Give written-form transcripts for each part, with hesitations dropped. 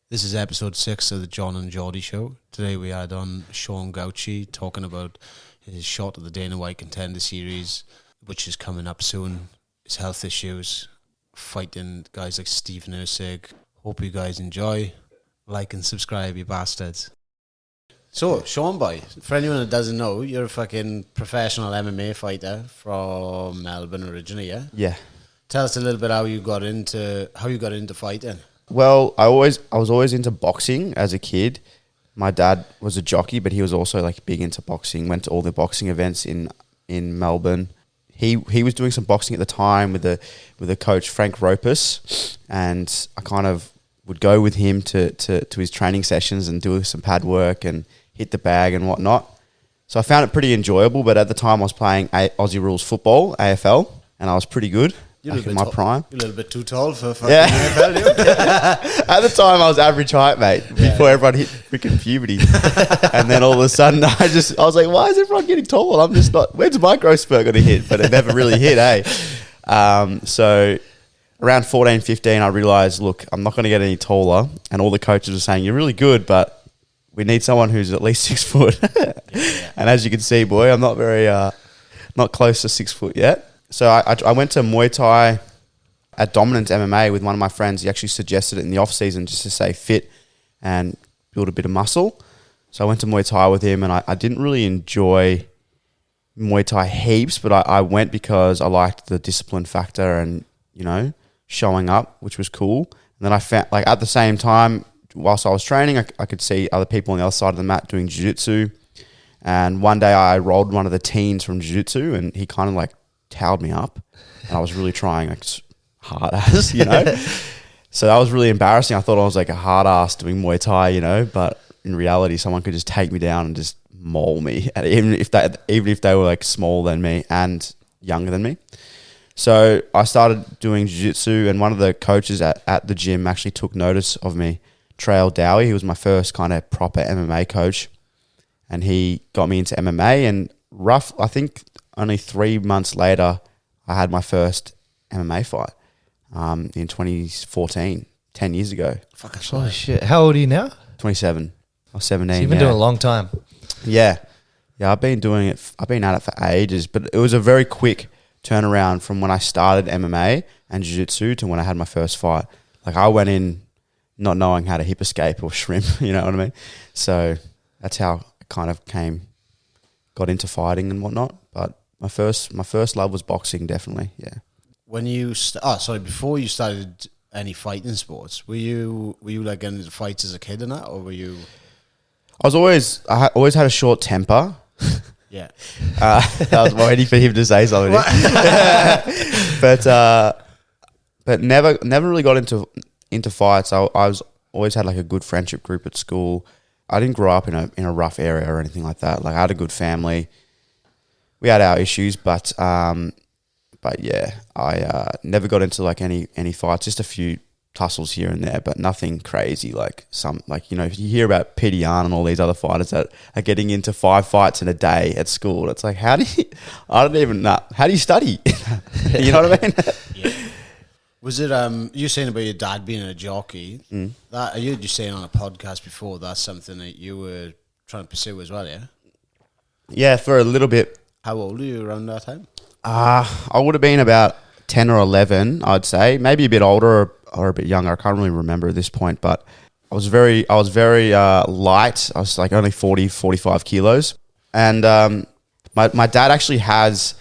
This is episode 6 of the John and Geordie show. Today we had on Sean Gauci talking about his shot at the Dana White Contender series, which is coming up soon, his health issues, fighting guys like Stephen Erceg. Hope you guys enjoy. Like and subscribe, you bastards. So, Sean boy, for anyone that doesn't know, you're a fucking professional MMA fighter from Melbourne originally, yeah? Yeah. Tell us a little bit how you got into fighting. Well, I was always into boxing as a kid. My dad was a jockey, but he was also like big into boxing. Went to all the boxing events in Melbourne. He was doing some boxing at the time with the coach Frank Ropus, and I kind of would go with him to his training sessions and do some pad work and hit the bag and whatnot. So I found it pretty enjoyable. But at the time, I was playing Aussie rules football, AFL, and I was pretty good. In my prime. You're a little bit too tall for fucking AFL, At the time, I was average height, mate, before everyone hit freaking puberty. And then all of a sudden, I was like, why is everyone getting tall? I'm just not, when's my growth spurt going to hit? But it never really hit, eh? So around 14, 15, I realised, look, I'm not going to get any taller. And all the coaches were saying, you're really good, but we need someone who's at least 6 foot. And as you can see, boy, I'm not very, not close to 6 foot yet. So I went to Muay Thai at Dominance MMA with one of my friends. He actually suggested it in the off season just to stay fit and build a bit of muscle. So I went to Muay Thai with him, and I didn't really enjoy Muay Thai heaps, but I went because I liked the discipline factor and, you know, showing up, which was cool. And then I found, like, at the same time, whilst I was training, I could see other people on the other side of the mat doing jiu-jitsu. And one day I rolled one of the teens from jiu-jitsu, and he kind of like towed me up, and I was really trying like hard ass, you know. So that was really embarrassing. I thought I was like a hard ass doing Muay Thai, you know, but in reality, someone could just take me down and just maul me, and even if they were like smaller than me and younger than me. So I started doing jiu-jitsu, and one of the coaches at the gym actually took notice of me, Trail Dowie. He was my first kind of proper MMA coach, and he got me into MMA. And I think only 3 months later, I had my first MMA fight in 2014, 10 years ago. Holy shit. How old are you now? 27. I was 17. So you've been doing it a long time. Yeah. Yeah, I've been doing it. I've been at it for ages, but it was a very quick turnaround from when I started MMA and jiu-jitsu to when I had my first fight. Like, I went in not knowing how to hip escape or shrimp, you know what I mean? So that's how I kind of got into fighting and whatnot. But my first love was boxing, definitely. Yeah. When you before you started any fighting sports, were you like getting into fights as a kid and that, or were you? I always had a short temper. Yeah. I was waiting for him to say something. but never really got into fights. I was always had like a good friendship group at school. I didn't grow up in a rough area or anything like that. Like, I had a good family. We had our issues, but yeah, I never got into like any fights. Just a few tussles here and there, but nothing crazy. Like you know, if you hear about Peter Yan and all these other fighters that are getting into 5 fights in a day at school, it's like, I don't even know. How do you study? You know what I mean? Yeah. Was it you saying about your dad being a jockey? That you just saying on a podcast before, that's something that you were trying to pursue as well, yeah? Yeah, for a little bit. How old were you around that time? I would have been about 10 or 11, I'd say. Maybe a bit older or a bit younger. I can't really remember at this point, but I was very light. I was like only 40, 45 kilos. And my dad actually has,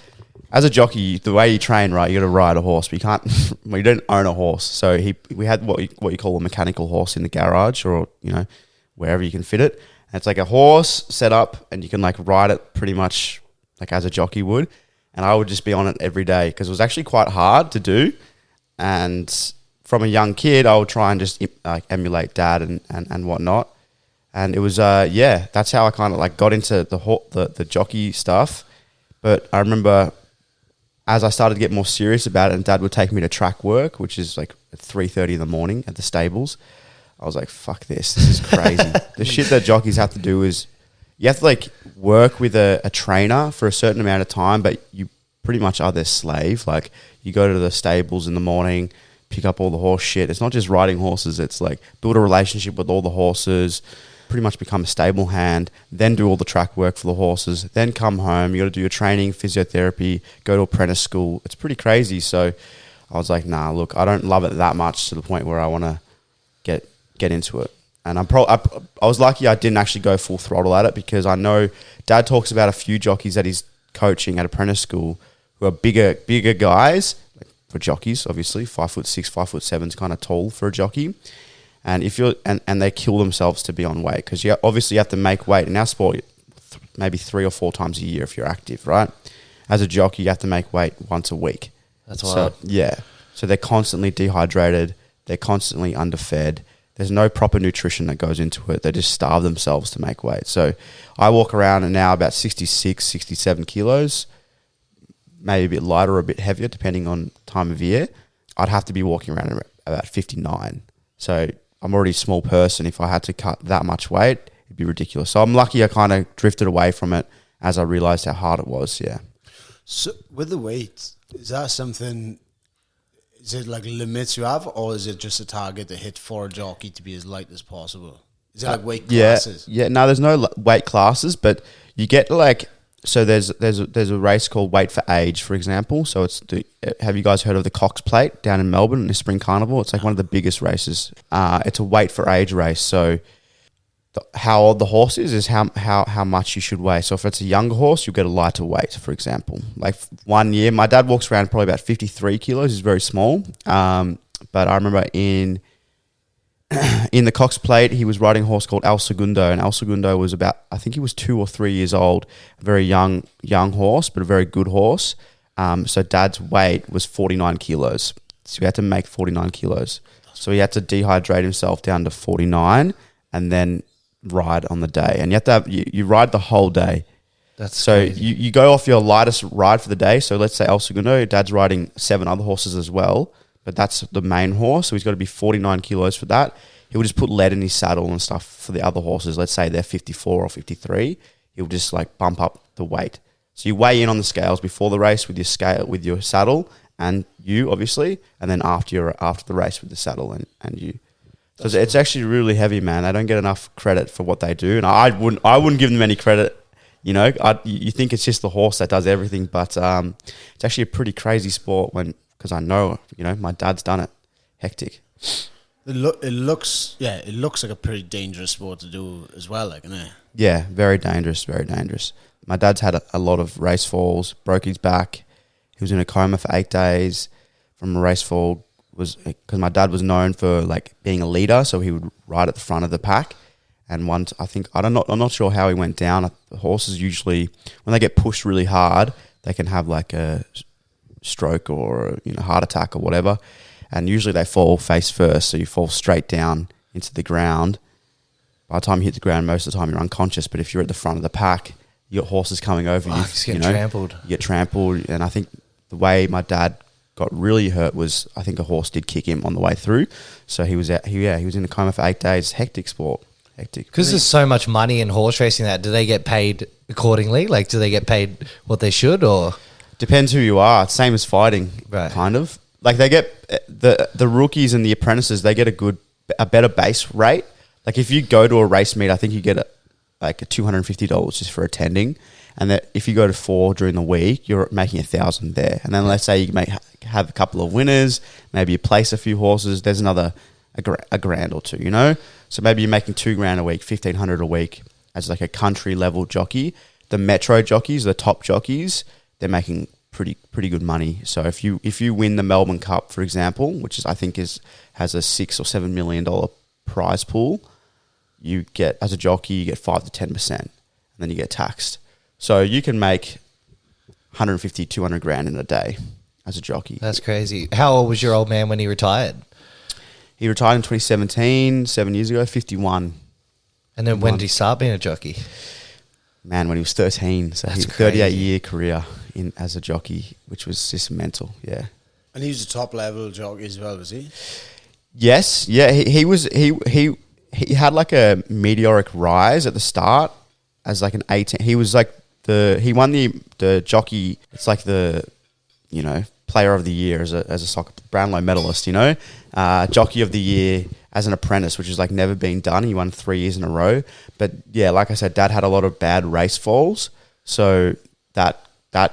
as a jockey, the way you train, right, you got to ride a horse, but you don't own a horse. So we had what you call a mechanical horse in the garage, or, you know, wherever you can fit it. And it's like a horse set up, and you can like ride it pretty much like as a jockey would. And I would just be on it every day because it was actually quite hard to do. And from a young kid, I would try and just emulate dad and whatnot. And it was, that's how I kind of like got into the jockey stuff. But I remember as I started to get more serious about it, and dad would take me to track work, which is like at 3:30 in the morning at the stables. I was like, fuck this. This is crazy. The shit that jockeys have to do is you have to like work with a trainer for a certain amount of time, but you pretty much are their slave. Like, you go to the stables in the morning, pick up all the horse shit. It's not just riding horses. It's like build a relationship with all the horses, pretty much become a stable hand, then do all the track work for the horses, then come home. You got to do your training, physiotherapy, go to apprentice school. It's pretty crazy. So I was like, nah, look, I don't love it that much to the point where I want to get into it. And I was lucky I didn't actually go full throttle at it, because I know Dad talks about a few jockeys that he's coaching at apprentice school who are bigger guys, like for jockeys, obviously 5'6", 5'7" is kind of tall for a jockey. And if you're and they kill themselves to be on weight, because you obviously have to make weight in our sport maybe 3 or 4 times a year if you're active, right? As a jockey, you have to make weight once a week. That's wild. So they're constantly dehydrated. They're constantly underfed. There's no proper nutrition that goes into it. They just starve themselves to make weight. So I walk around and now about 66, 67 kilos, maybe a bit lighter or a bit heavier depending on time of year. I'd have to be walking around at about 59. So I'm already a small person. If I had to cut that much weight, it'd be ridiculous. So I'm lucky I kind of drifted away from it as I realised how hard it was, yeah. So with the weight, is that something... Is it like limits you have, or is it just a target to hit for a jockey to be as light as possible? Is it like weight classes? Yeah. No, there's no weight classes, but you get like, so there's a race called Weight for Age, for example. So have you guys heard of the Cox Plate down in Melbourne in the Spring Carnival? It's like one of the biggest races. It's a weight for age race. So how old the horse is how much you should weigh. So if it's a younger horse, you'll get a lighter weight, for example. Like 1 year, my dad walks around probably about 53 kilos. He's very small. But I remember in the Cox Plate, he was riding a horse called El Segundo, and El Segundo was about, I think he was 2 or 3 years old, a very young horse, but a very good horse. So dad's weight was 49 kilos. So he had to make 49 kilos. So he had to dehydrate himself down to 49 and then ride on the day. And you have to have, you ride the whole day. That's so crazy. you go off your lightest ride for the day. So let's say El Segundo, your dad's riding 7 other horses as well, but that's the main horse. So he's got to be 49 kilos for that. He'll just put lead in his saddle and stuff for the other horses. Let's say they're 54 or 53. He'll just like bump up the weight. So you weigh in on the scales before the race with your saddle and you obviously, and then after the race with the saddle and you. So it's actually really heavy, man. They don't get enough credit for what they do, and I wouldn't give them any credit. You know, you think it's just the horse that does everything, but it's actually a pretty crazy sport because I know, you know, my dad's done it. Hectic. It looks like a pretty dangerous sport to do as well, like, isn't it? Yeah, very dangerous, very dangerous. My dad's had a lot of race falls, broke his back. He was in a coma for 8 days from a race fall. Was because my dad was known for like being a leader, so he would ride at the front of the pack. And once I'm not sure how he went down. The horses usually, when they get pushed really hard, they can have like a stroke or heart attack or whatever. And usually they fall face first, so you fall straight down into the ground. By the time you hit the ground, most of the time you're unconscious. But if you're at the front of the pack, you got horses coming over you. You get trampled. You get trampled, and I think the way my dad got really hurt was I think a horse did kick him on the way through. So he was in a coma for 8 days. Hectic sport. Hectic. Because there's so much money in horse racing that do they get paid accordingly? Like, do they get paid what they should, or? Depends who you are. It's same as fighting, right. Kind of. Like they get the rookies and the apprentices, they get a better base rate. Like if you go to a race meet, I think you get like $250 just for attending. And that if you go to 4 during the week, you're making $1,000 there. And then let's say you may have a couple of winners, maybe you place a few horses. There's another a grand or two, So maybe you're making $2,000 a week, $1,500 a week as like a country level jockey. The metro jockeys, the top jockeys, they're making pretty good money. So if you win the Melbourne Cup, for example, which is I think has a $6 or $7 million prize pool, you get as a jockey you get 5 to 10%, and then you get taxed. So you can make 150, 200 grand in a day as a jockey. That's crazy. How old was your old man when he retired? He retired in 2017, 7 years ago, 51. And then when did he start being a jockey? Man, when he was 13. So he had a 38-year career as a jockey, which was just mental, yeah. And he was a top level jockey as well, was he? Yes, yeah. He had like a meteoric rise at the start as like an 18. He was like he won the jockey. It's like the player of the year as a soccer Brownlow medalist, you know, jockey of the year as an apprentice, which is like never been done. He won 3 years in a row. But yeah, like I said, Dad had a lot of bad race falls, so that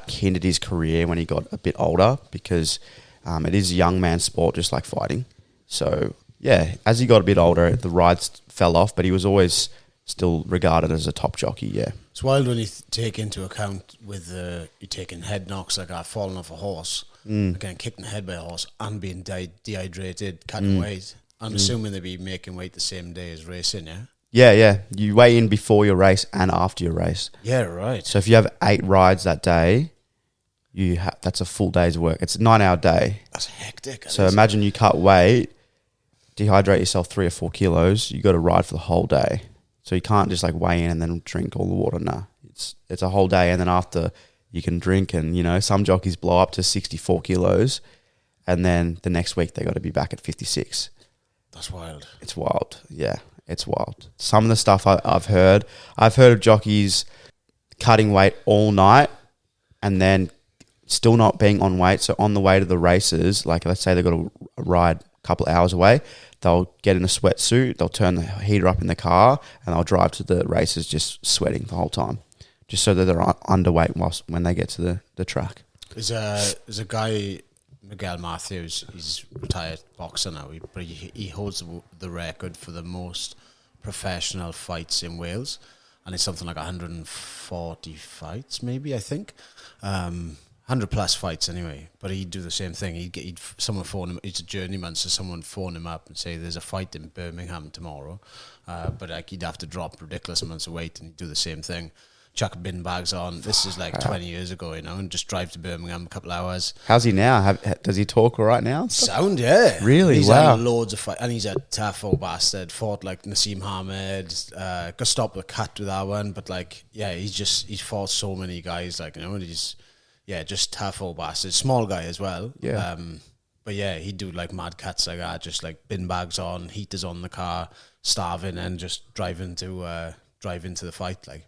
hindered his career when he got a bit older, because it is a young man's sport, just like fighting. So yeah, as he got a bit older, the rides fell off, but he was always still regarded as a top jockey. Yeah, it's wild when you take into account with you taking head knocks like falling off a horse, getting kicked in the head by a horse, and being dehydrated, cutting weight. I'm assuming they'd be making weight the same day as racing, yeah? Yeah. You weigh in before your race and after your race. Yeah, right. So if you have 8 rides that day, that's a full day's work. It's a 9-hour day. That's hectic. So imagine you cut weight, dehydrate yourself 3 or 4 kilos. You got to ride for the whole day. So you can't just like weigh in and then drink all the water. Nah, it's a whole day, and then after you can drink. And you know, some jockeys blow up to 64 kilos, and then the next week they got to be back at 56. That's wild. It's wild. Yeah, it's wild. Some of the stuff I've heard of jockeys cutting weight all night and then still not being on weight. So on the way to the races, like let's say they've got a ride a couple of hours away, they'll get in a sweatsuit, they'll turn the heater up in the car, and they'll drive to the races just sweating the whole time, just so that they're underweight when they get to the track. There's a guy, Miguel Matthews, he's retired boxer now, but he holds the record for the most professional fights in Wales, and it's something like 140 fights, maybe, I think. 100 plus fights anyway, but he'd do the same thing. He'd someone phone him. He's a journeyman, so someone phone him up and say there's a fight in Birmingham tomorrow, but like he'd have to drop ridiculous amounts of weight, and he'd do the same thing. Chuck bin bags on. This is like 20 years ago, you know, and just drive to Birmingham a couple hours. How's he now? Does he talk all right now? Sound, yeah. Really? He's wow. had loads of fights, and he's a tough old bastard. Fought like Nassim Hamed, got stopped with a cut with that one, but like, yeah, he's fought so many guys, like, you know, and just tough old bastard. Small guy as well. Yeah. But yeah, he'd do like mad cuts like that, just like bin bags on, heaters on the car, starving, and just drive into the fight, like.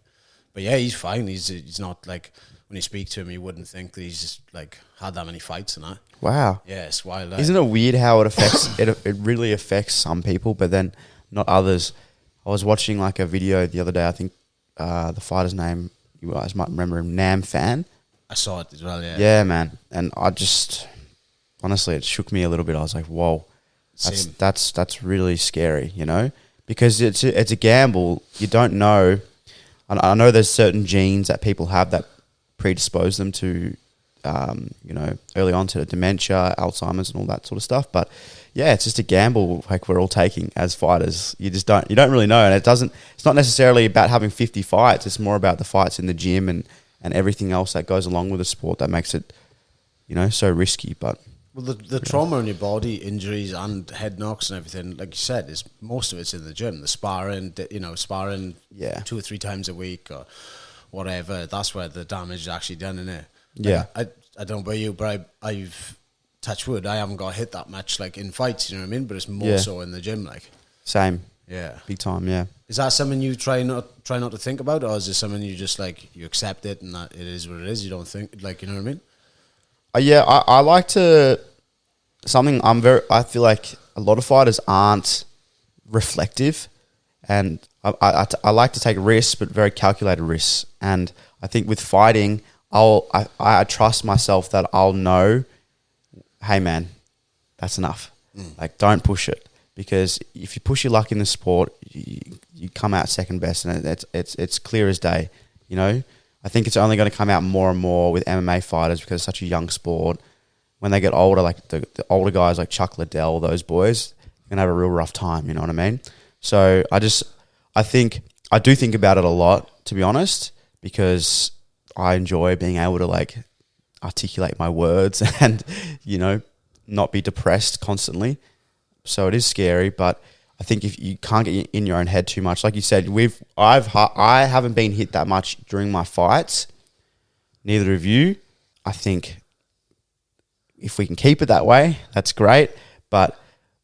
But yeah, he's fine. He's not like, when you speak to him, you wouldn't think that he's just like had that many fights and that. Wow. Yeah, it's wild. Isn't it weird how it affects it really affects some people, but then not others? I was watching like a video the other day. I think the fighter's name, you guys might remember him, Nam Fan. I saw it as well. Yeah. Yeah, man. And I just honestly, it shook me a little bit. I was like, whoa, that's really scary, you know, because it's a gamble. You don't know. I know there's certain genes that people have that predispose them to, you know, early on to dementia, Alzheimer's, and all that sort of stuff. But yeah, it's just a gamble like we're all taking as fighters. You don't really know, and it's not necessarily about having 50 fights. It's more about the fights in the gym and everything else that goes along with the sport that makes it, you know, so risky. But well, the trauma in your body, injuries and head knocks and everything, like you said, is most of it's in the gym. The sparring, 2 or 3 times a week or whatever. That's where the damage is actually done, in it. Yeah. I don't know about you, but I've touched wood. I haven't got hit that much like in fights, you know what I mean? But it's more so in the gym, like. Same. Yeah. Big time. Yeah. Is that something you try not to think about, or is it something you just like you accept it and that it is what it is? You don't think, like, you know what I mean? Yeah, I like to I feel like a lot of fighters aren't reflective, and I like to take risks, but very calculated risks. And I think with fighting, I trust myself that I'll know, hey man, that's enough. Like, don't push it, because if you push your luck in the sport, you come out second best, and it's clear as day, you know. I think it's only going to come out more and more with MMA fighters because it's such a young sport. When they get older, like the older guys like Chuck Liddell, those boys, are going to have a real rough time, you know what I mean? So I do think about it a lot, to be honest, because I enjoy being able to like articulate my words and, you know, not be depressed constantly. So it is scary, but I think if you can't get in your own head too much, like you said, I haven't been hit that much during my fights. Neither of you. I think if we can keep it that way, that's great. But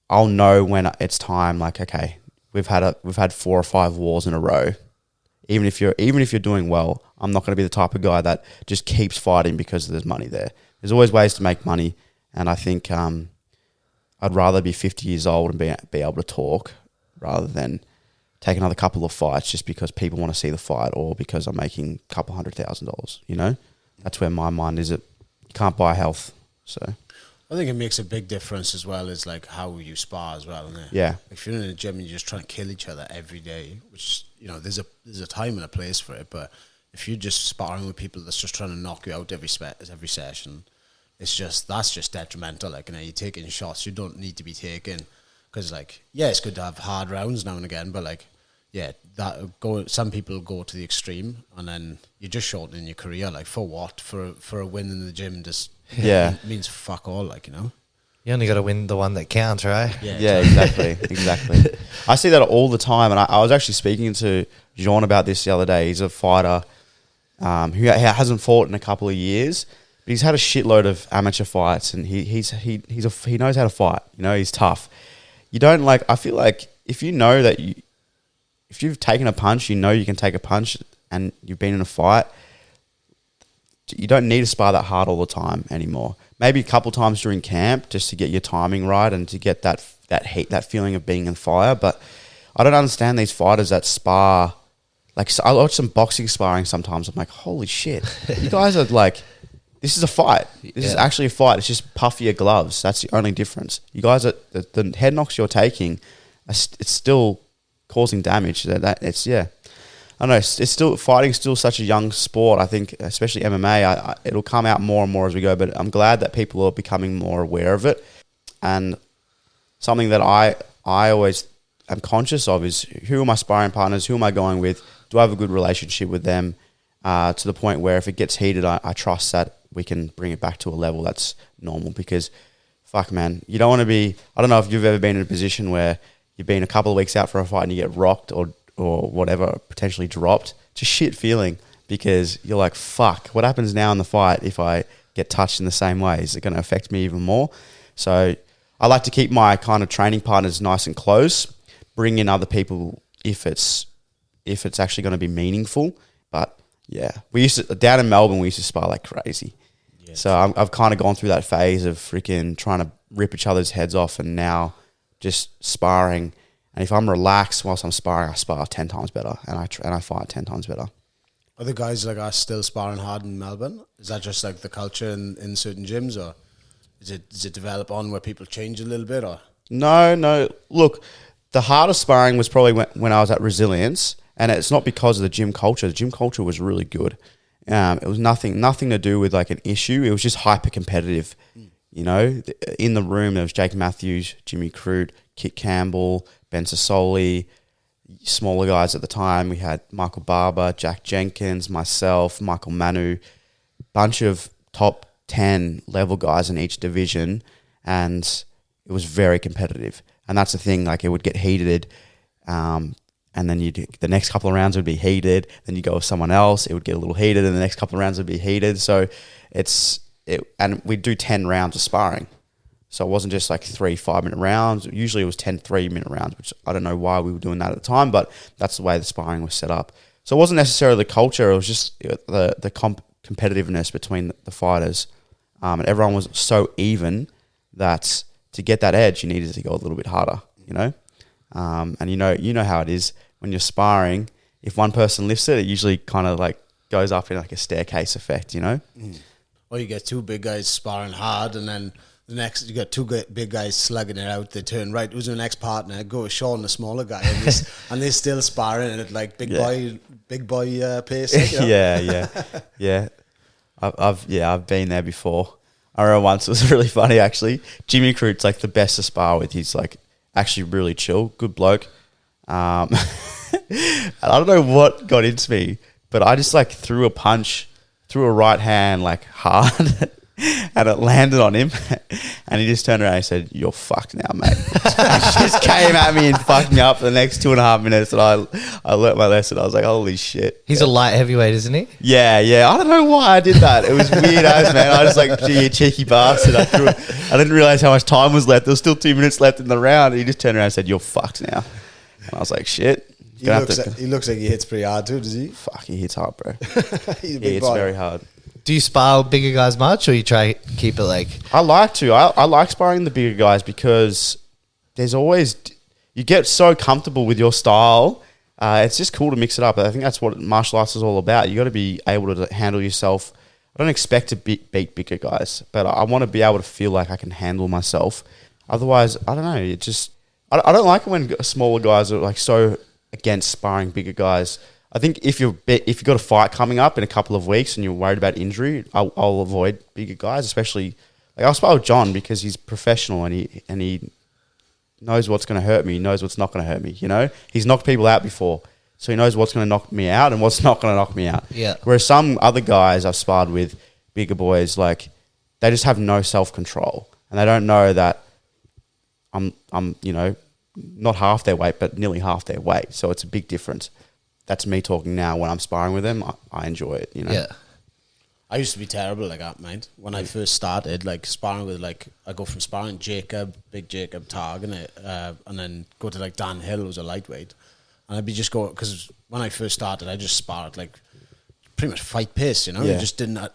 I'll know when it's time. Like, okay, we've had 4 or 5 wars in a row. Even if you're doing well, I'm not going to be the type of guy that just keeps fighting because there's money there. There's always ways to make money, and I think I'd rather be 50 years old and be able to talk rather than take another couple of fights just because people want to see the fight or because I'm making a couple $100,000. You know, that's where my mind is. You can't buy health, so. I think it makes a big difference as well as like how you spar as well, isn't it? Yeah. If you're in a gym and you're just trying to kill each other every day, which, you know, there's a time and a place for it, but if you're just sparring with people that's just trying to knock you out every session, that's just detrimental. Like, you know, you're taking shots you don't need to be taking, because like, yeah, it's good to have hard rounds now and again, but like, yeah, some people go to the extreme and then you're just shortening your career. Like, for what? For a win in the gym just means fuck all, like, you know. You only got to win the one that counts, right? Yeah, exactly. I see that all the time, and I was actually speaking to Jean about this the other day. He's a fighter who hasn't fought in a couple of years, but he's had a shitload of amateur fights, and he knows how to fight. You know, he's tough. You don't like. I feel like if you know that if you've taken a punch, you know you can take a punch, and you've been in a fight, you don't need to spar that hard all the time anymore. Maybe a couple times during camp just to get your timing right and to get that heat, that feeling of being in fire. But I don't understand these fighters that spar. Like, so I watch some boxing sparring sometimes. I'm like, holy shit, you guys are like, this is a fight. This is actually a fight. It's just puffier gloves. That's the only difference. You guys are the head knocks you're taking. It's still causing damage. I don't know. It's still fighting's still such a young sport. I think, especially MMA, it'll come out more and more as we go. But I'm glad that people are becoming more aware of it. And something that I always am conscious of is, who are my sparring partners? Who am I going with? Do I have a good relationship with them? To the point where if it gets heated, I trust that we can bring it back to a level that's normal. Because, fuck, man, you don't want to be. I don't know if you've ever been in a position where you've been a couple of weeks out for a fight and you get rocked or whatever, potentially dropped. It's a shit feeling, because you're like, fuck, what happens now in the fight if I get touched in the same way? Is it going to affect me even more? So I like to keep my kind of training partners nice and close, bring in other people if it's actually going to be meaningful. But yeah, down in Melbourne, we used to spar like crazy. Yeah. So I've kind of gone through that phase of freaking trying to rip each other's heads off, and now just sparring. And if I'm relaxed whilst I'm sparring, I spar 10 times better, and I fight 10 times better. Are the guys like us still sparring hard in Melbourne? Is that just like the culture in certain gyms, or does it develop on where people change a little bit? Or no. Look, the hardest sparring was probably when I was at Resilience, and it's not because of the gym culture. The gym culture was really good. It was nothing to do with like an issue. It was just hyper competitive. You know, in the room there was Jake Matthews, Jimmy Crute, Kit Campbell, Ben Sassoli, smaller guys at the time. We had Michael Barber, Jack Jenkins, myself, Michael Manu, bunch of top 10 level guys in each division, and it was very competitive. And that's the thing, like, it would get heated, and then the next couple of rounds would be heated, then you go with someone else, it would get a little heated, and the next couple of rounds would be heated. So and we'd do 10 rounds of sparring. So it wasn't just like 3 5-minute rounds. Usually it was 10 3-minute rounds, which I don't know why we were doing that at the time, but that's the way the sparring was set up. So it wasn't necessarily the culture, it was just the competitiveness between the fighters. And everyone was so even that to get that edge, you needed to go a little bit harder, you know? And you know how it is when you're sparring. If one person lifts it, it usually kind of like goes up in like a staircase effect, you know? Or you get two big guys sparring hard, and then the next you got two big guys slugging it out. They turn right. Who's your next partner? Go with Sean, the smaller guy, and they're still sparring at like big boy pace. Like, you know? Yeah. I've been there before. I remember once it was really funny actually. Jimmy Crute's like the best to spar with. He's like actually really chill, good bloke. And I don't know what got into me, but I just like threw a right hand like hard. And it landed on him, and he just turned around and said, "You're fucked now, mate." And he just came at me and fucked me up for the next 2.5 minutes, and I learnt my lesson. I was like, holy shit. He's a light heavyweight, isn't he? Yeah. I don't know why I did that. It was weird as, man. I was like, gee, you cheeky bastard. I didn't realise how much time was left. There was still 2 minutes left in the round, and he just turned around and said, "You're fucked now." And I was like, shit. He looks like he hits pretty hard too, does he? Fuck, he hits hard, bro. He's a He big hits boy. very hard. Do you spar with bigger guys much, or you try to keep it like? I like to. I like sparring the bigger guys because there's always you get so comfortable with your style. It's just cool to mix it up. I think that's what martial arts is all about. You got to be able to handle yourself. I don't expect to beat bigger guys, but I want to be able to feel like I can handle myself. Otherwise, I don't know. It just I don't like it when smaller guys are like so against sparring bigger guys. I think if you've got a fight coming up in a couple of weeks and you're worried about injury, I'll avoid bigger guys, especially like I'll spar with John because he's professional and he knows what's going to hurt me. He knows what's not going to hurt me. You know, he's knocked people out before, so he knows what's going to knock me out and what's not going to knock me out. Yeah. Whereas some other guys I've sparred with, bigger boys, like they just have no self control and they don't know that I'm not half their weight but nearly half their weight. So it's a big difference. That's me talking now. When I'm sparring with them, I enjoy it. You know. Yeah. I used to be terrible like that, mate. When I first started, like sparring with, like I go from sparring Big Jacob Targan, and then go to like Dan Hill, who's a lightweight, and I'd be just going because when I first started, I just sparred like pretty much fight pace, you know. Yeah.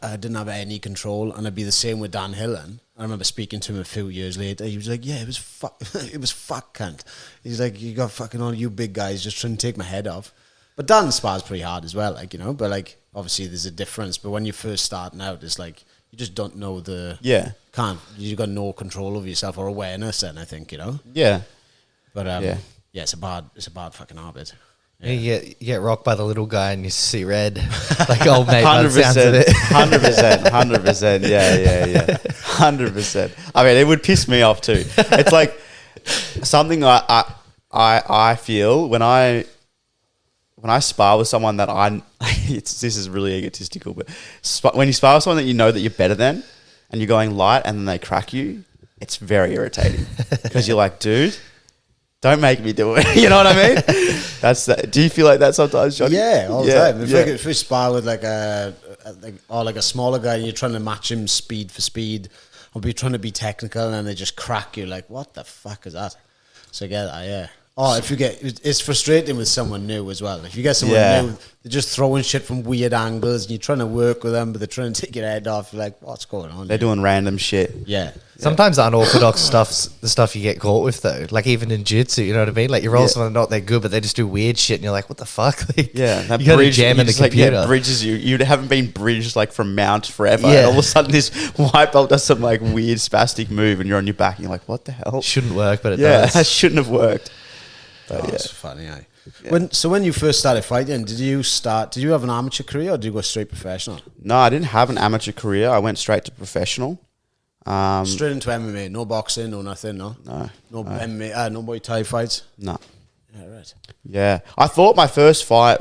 I didn't have any control, and I'd be the same with Dan Hill. And I remember speaking to him a few years later. He was like, "Yeah, it was fuck cunt." He's like, "You got fucking all you big guys just trying to take my head off." But Dan spars pretty hard as well, like, you know, but like obviously there's a difference. But when you're first starting out, it's like you just don't know you got no control over yourself or awareness then, I think, you know. Yeah. But it's a bad fucking habit. Yeah. You get rocked by the little guy and you see red, like old mate. 100%, 100%. Yeah. 100%. I mean, it would piss me off too. It's like something I feel when I spar with someone that this is really egotistical, but when you spar with someone that you know that you're better than, and you're going light, and then they crack you, it's very irritating because you're like, dude, don't make me do it. You know what I mean? Do you feel like that sometimes, Johnny? Yeah, all the time. If we spar with like a smaller guy and you're trying to match him speed for speed, or be trying to be technical, and then they just crack you, like, what the fuck is that? So yeah. Oh, it's frustrating with someone new as well. If you get someone new, they're just throwing shit from weird angles, and you're trying to work with them, but they're trying to take your head off. You're like, what's going on? They're doing random shit. Yeah. Sometimes unorthodox stuff's the stuff you get caught with though. Like even in jiu-jitsu, you know what I mean? Like you roll someone not that good, but they just do weird shit, and you're like, what the fuck? Like, that you bridge, jam in the computer. Like, bridges you. You haven't been bridged like from mount forever, and all of a sudden this white belt does some like weird spastic move, and you're on your back, and you're like, what the hell? Shouldn't work, but it does. That shouldn't have worked. But It's funny, eh? Yeah. When you first started fighting, did you have an amateur career or did you go straight professional? No, I didn't have an amateur career. I went straight to professional. Straight into MMA, no boxing, no nothing, no? No MMA, no Muay Thai fights? No. Yeah, right. Yeah. I thought my first fight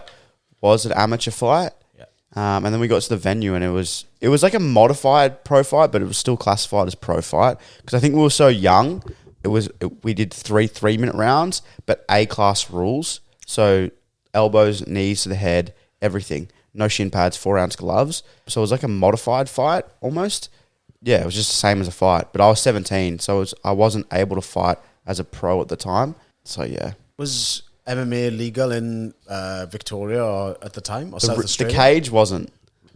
was an amateur fight. Yeah. And then we got to the venue and it was like a modified pro fight, but it was still classified as pro fight. Because I think we were so young. We did 3-minute rounds, but A-class rules. So elbows, knees to the head, everything. No shin pads, 4-ounce gloves. So it was like a modified fight almost. Yeah, it was just the same as a fight. But I was 17, so I wasn't able to fight as a pro at the time. So yeah. Was MMA legal in Victoria or at the time? Or South Australia? The cage wasn't.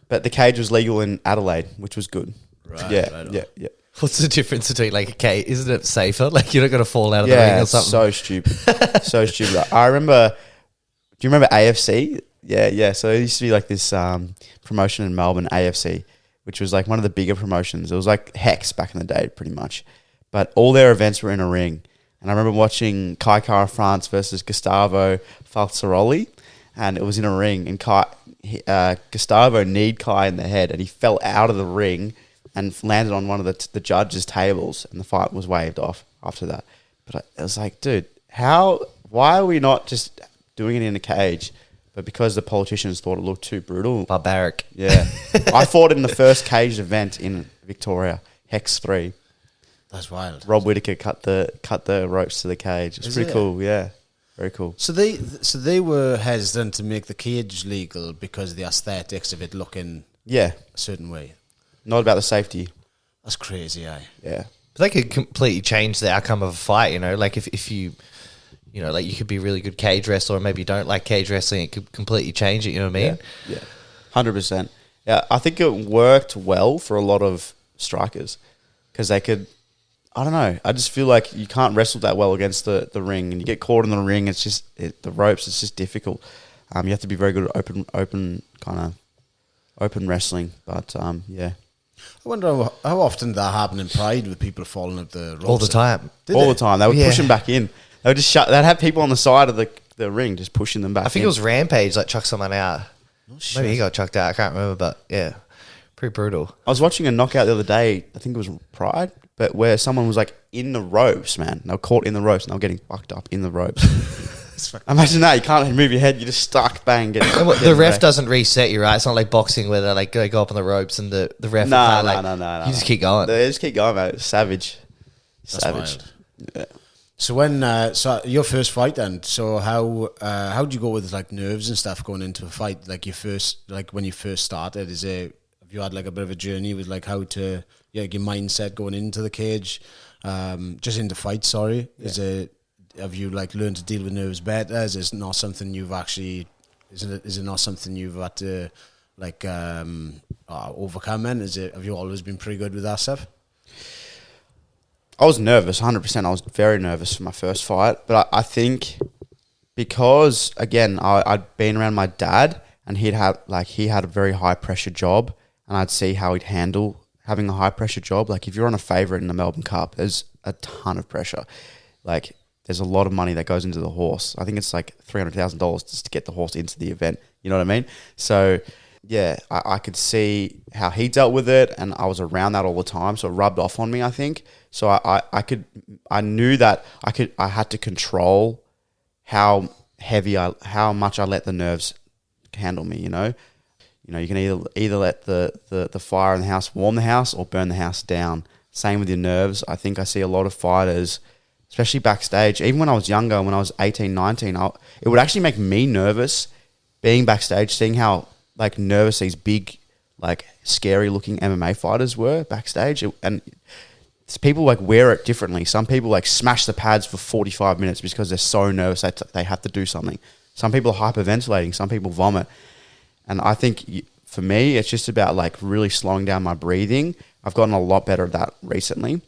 But the cage was legal in Adelaide, which was good. Right. Yeah. What's the difference between like a cage? Isn't it safer? Like you're not going to fall out of the ring or something? So stupid. So stupid. I remember, do you remember AFC? Yeah. So it used to be like this promotion in Melbourne, AFC, which was like one of the bigger promotions. It was like Hex back in the day, pretty much. But all their events were in a ring. And I remember watching Kai Kara France versus Gustavo Falzaroli, and it was in a ring. And Gustavo kneed Kai in the head, and he fell out of the ring and landed on one of the judges' tables, and the fight was waved off after that. But I was like, dude, why are we not just doing it in a cage? But because the politicians thought it looked too brutal. Barbaric. Yeah. I fought in the first caged event in Victoria, Hex 3. That's wild. Rob Whittaker cut the ropes to the cage. It's pretty cool, yeah. Very cool. So they were hesitant to make the cage legal because of the aesthetics of it looking a certain way. Not about the safety. That's crazy, eh? Yeah. But they could completely change the outcome of a fight, you know? Like if you know, like you could be a really good cage wrestler or maybe you don't like cage wrestling, it could completely change it, you know what I mean? Yeah. 100%. Yeah, I think it worked well for a lot of strikers because they could. I don't know. I just feel like you can't wrestle that well against the ring, and you get caught in the ring. It's just the ropes. It's just difficult. You have to be very good at open wrestling. But yeah, I wonder how often that happened in Pride with people falling up the ropes. All the time. all the time they would Yeah. push them back in. They would just shut. They'd have people on the side of the ring just pushing them back. I think in. it was Rampage like chucked someone out. shit. Maybe he got chucked out. I can't remember, but yeah, pretty brutal. I was watching a knockout the other day. I think it was Pride, but where someone was like in the ropes, man. They were caught in the ropes and they were getting fucked up in the ropes. Imagine that. You can't move your head. You're just stuck, bang. The ref doesn't reset you, right? It's not like boxing where they go up on the ropes and the ref. No. You just keep going. They just keep going, mate. It's savage. That's Savage. wild. Yeah. So when so your first fight then, so how do you go with like nerves and stuff going into a fight? Like when you first started, have you had like a bit of a journey with like how to like your mindset going into the cage, just into fight? Sorry, Yeah. Have you like learned to deal with nerves better? Is it not something you've actually? Is it not something you've had to like overcome? And have you always been pretty good with that stuff? I was nervous, 100%. I was very nervous for my first fight. But I think because, again, I'd been around my dad and he had a very high-pressure job, and I'd see how he'd handle having a high-pressure job. Like, if you're on a favourite in the Melbourne Cup, there's a ton of pressure. Like, there's a lot of money that goes into the horse. I think it's like $300,000 just to get the horse into the event. You know what I mean? So, yeah, I could see how he dealt with it, and I was around that all the time, so it rubbed off on me, I think. So I knew that I had to control how much I let the nerves handle me. You know, you can either let the fire in the house warm the house or burn the house down. Same with your nerves. I think I see a lot of fighters, especially backstage. Even when I was younger, when I was 18, 19, it would actually make me nervous being backstage, seeing how like nervous these big, like scary looking MMA fighters were backstage, and people like wear it differently. Some people like smash the pads for 45 minutes because they're so nervous they have to do something. Some people are hyperventilating. Some people vomit. And I think for me, it's just about like really slowing down my breathing. I've gotten a lot better at that recently,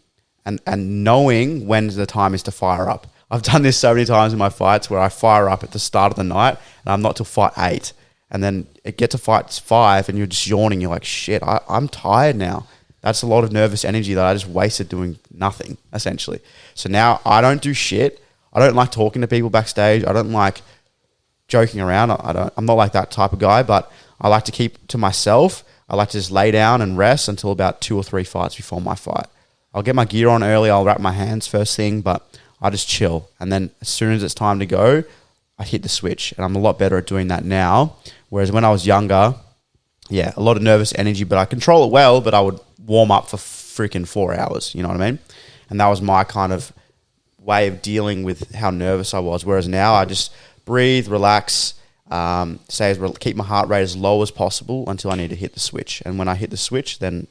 and knowing when the time is to fire up. I've done this so many times in my fights where I fire up at the start of the night and I'm not till fight 8. And then it gets to fight 5 and you're just yawning. You're like, shit, I'm tired now. That's a lot of nervous energy that I just wasted doing nothing, essentially. So now I don't do shit. I don't like talking to people backstage. I don't like joking around. I'm not like that type of guy, but I like to keep to myself. I like to just lay down and rest until about 2 or 3 fights before my fight. I'll get my gear on early. I'll wrap my hands first thing, but I just chill. And then as soon as it's time to go, I hit the switch. And I'm a lot better at doing that now. Whereas when I was younger, yeah, a lot of nervous energy, but I control it well, but I would warm up for freaking 4 hours. You know what I mean? And that was my kind of way of dealing with how nervous I was. Whereas now I just breathe, relax, keep my heart rate as low as possible until I need to hit the switch. And when I hit the switch, then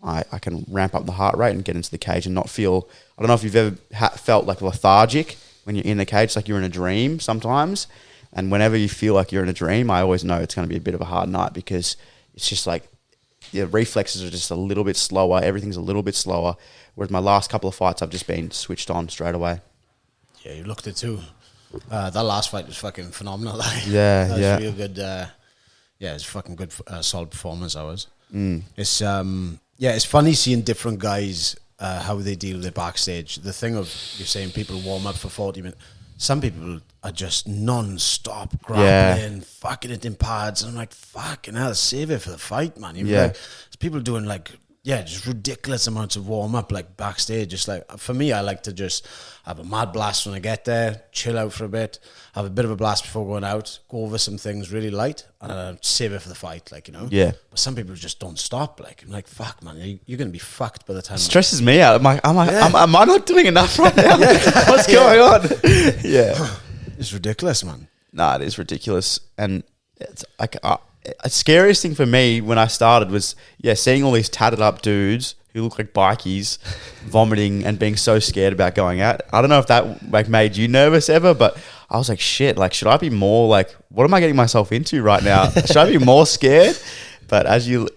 I can ramp up the heart rate and get into the cage and not feel... I don't know if you've ever felt like lethargic when you're in the cage, like you're in a dream sometimes. And whenever you feel like you're in a dream, I always know it's going to be a bit of a hard night because it's just like the reflexes are just a little bit slower. Everything's a little bit slower. Whereas my last couple of fights, I've just been switched on straight away. Yeah, you looked it too. That last fight was fucking phenomenal. Yeah, that yeah. was real good. It's fucking good, solid performance. It's it's funny seeing different guys how they deal with it backstage. The thing of you're saying people warm up for 40 minutes. Some people are just non-stop grappling, fucking it in pads, and I'm like, fucking hell, save it for the fight, man. Like, there's people doing like, just ridiculous amounts of warm up like backstage. Just like for me, I like to just have a mad blast when I get there, chill out for a bit, have a bit of a blast before going out, go over some things really light, and save it for the fight, like, you know. Yeah. But some people just don't stop. Like, I'm like, fuck, man, you're gonna be fucked by the time. It stresses me out. Am I not doing enough right now? What's going on? Yeah, it's ridiculous, man. Nah, it is ridiculous, and it's like. The scariest thing for me when I started was, seeing all these tatted up dudes who look like bikies vomiting and being so scared about going out. I don't know if that like made you nervous ever, but I was like, shit, like, should I be more like, what am I getting myself into right now? Should I be more scared? But as you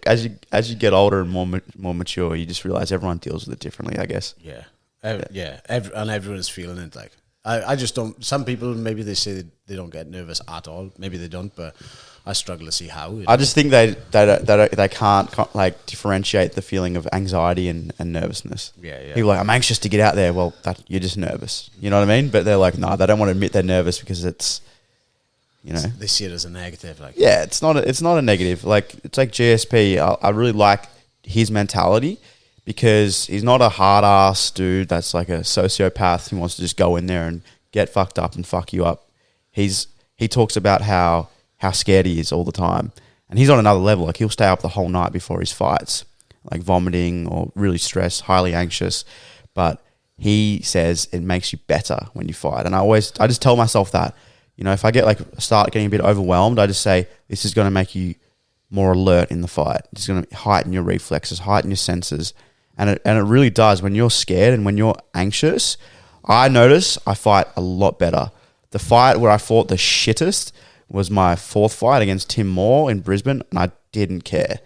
get older and more mature, you just realize everyone deals with it differently, I guess. Yeah. And everyone's feeling it. Like I just don't. Some people maybe they say they don't get nervous at all. Maybe they don't, but I struggle to see how. I just think they can't like differentiate the feeling of anxiety and nervousness. Yeah. People are like, I'm anxious to get out there. Well, you're just nervous. You know what I mean? But they're like, no, they don't want to admit they're nervous because it's, you know, they see it as a negative. Like, yeah, it's not a negative. Like, it's like GSP. I really like his mentality because he's not a hard ass dude that's like a sociopath who wants to just go in there and get fucked up and fuck you up. He talks about how scared he is all the time, and he's on another level. Like, he'll stay up the whole night before his fights, like vomiting or really stressed, highly anxious. But he says it makes you better when you fight, and I just tell myself that. You know, if I start getting a bit overwhelmed, I just say, this is going to make you more alert in the fight. It's going to heighten your reflexes, heighten your senses. And it really does. When you're scared and when you're anxious, I notice I fight a lot better. The fight where I fought the shittest was my 4th fight against Tim Moore in Brisbane, and I didn't care.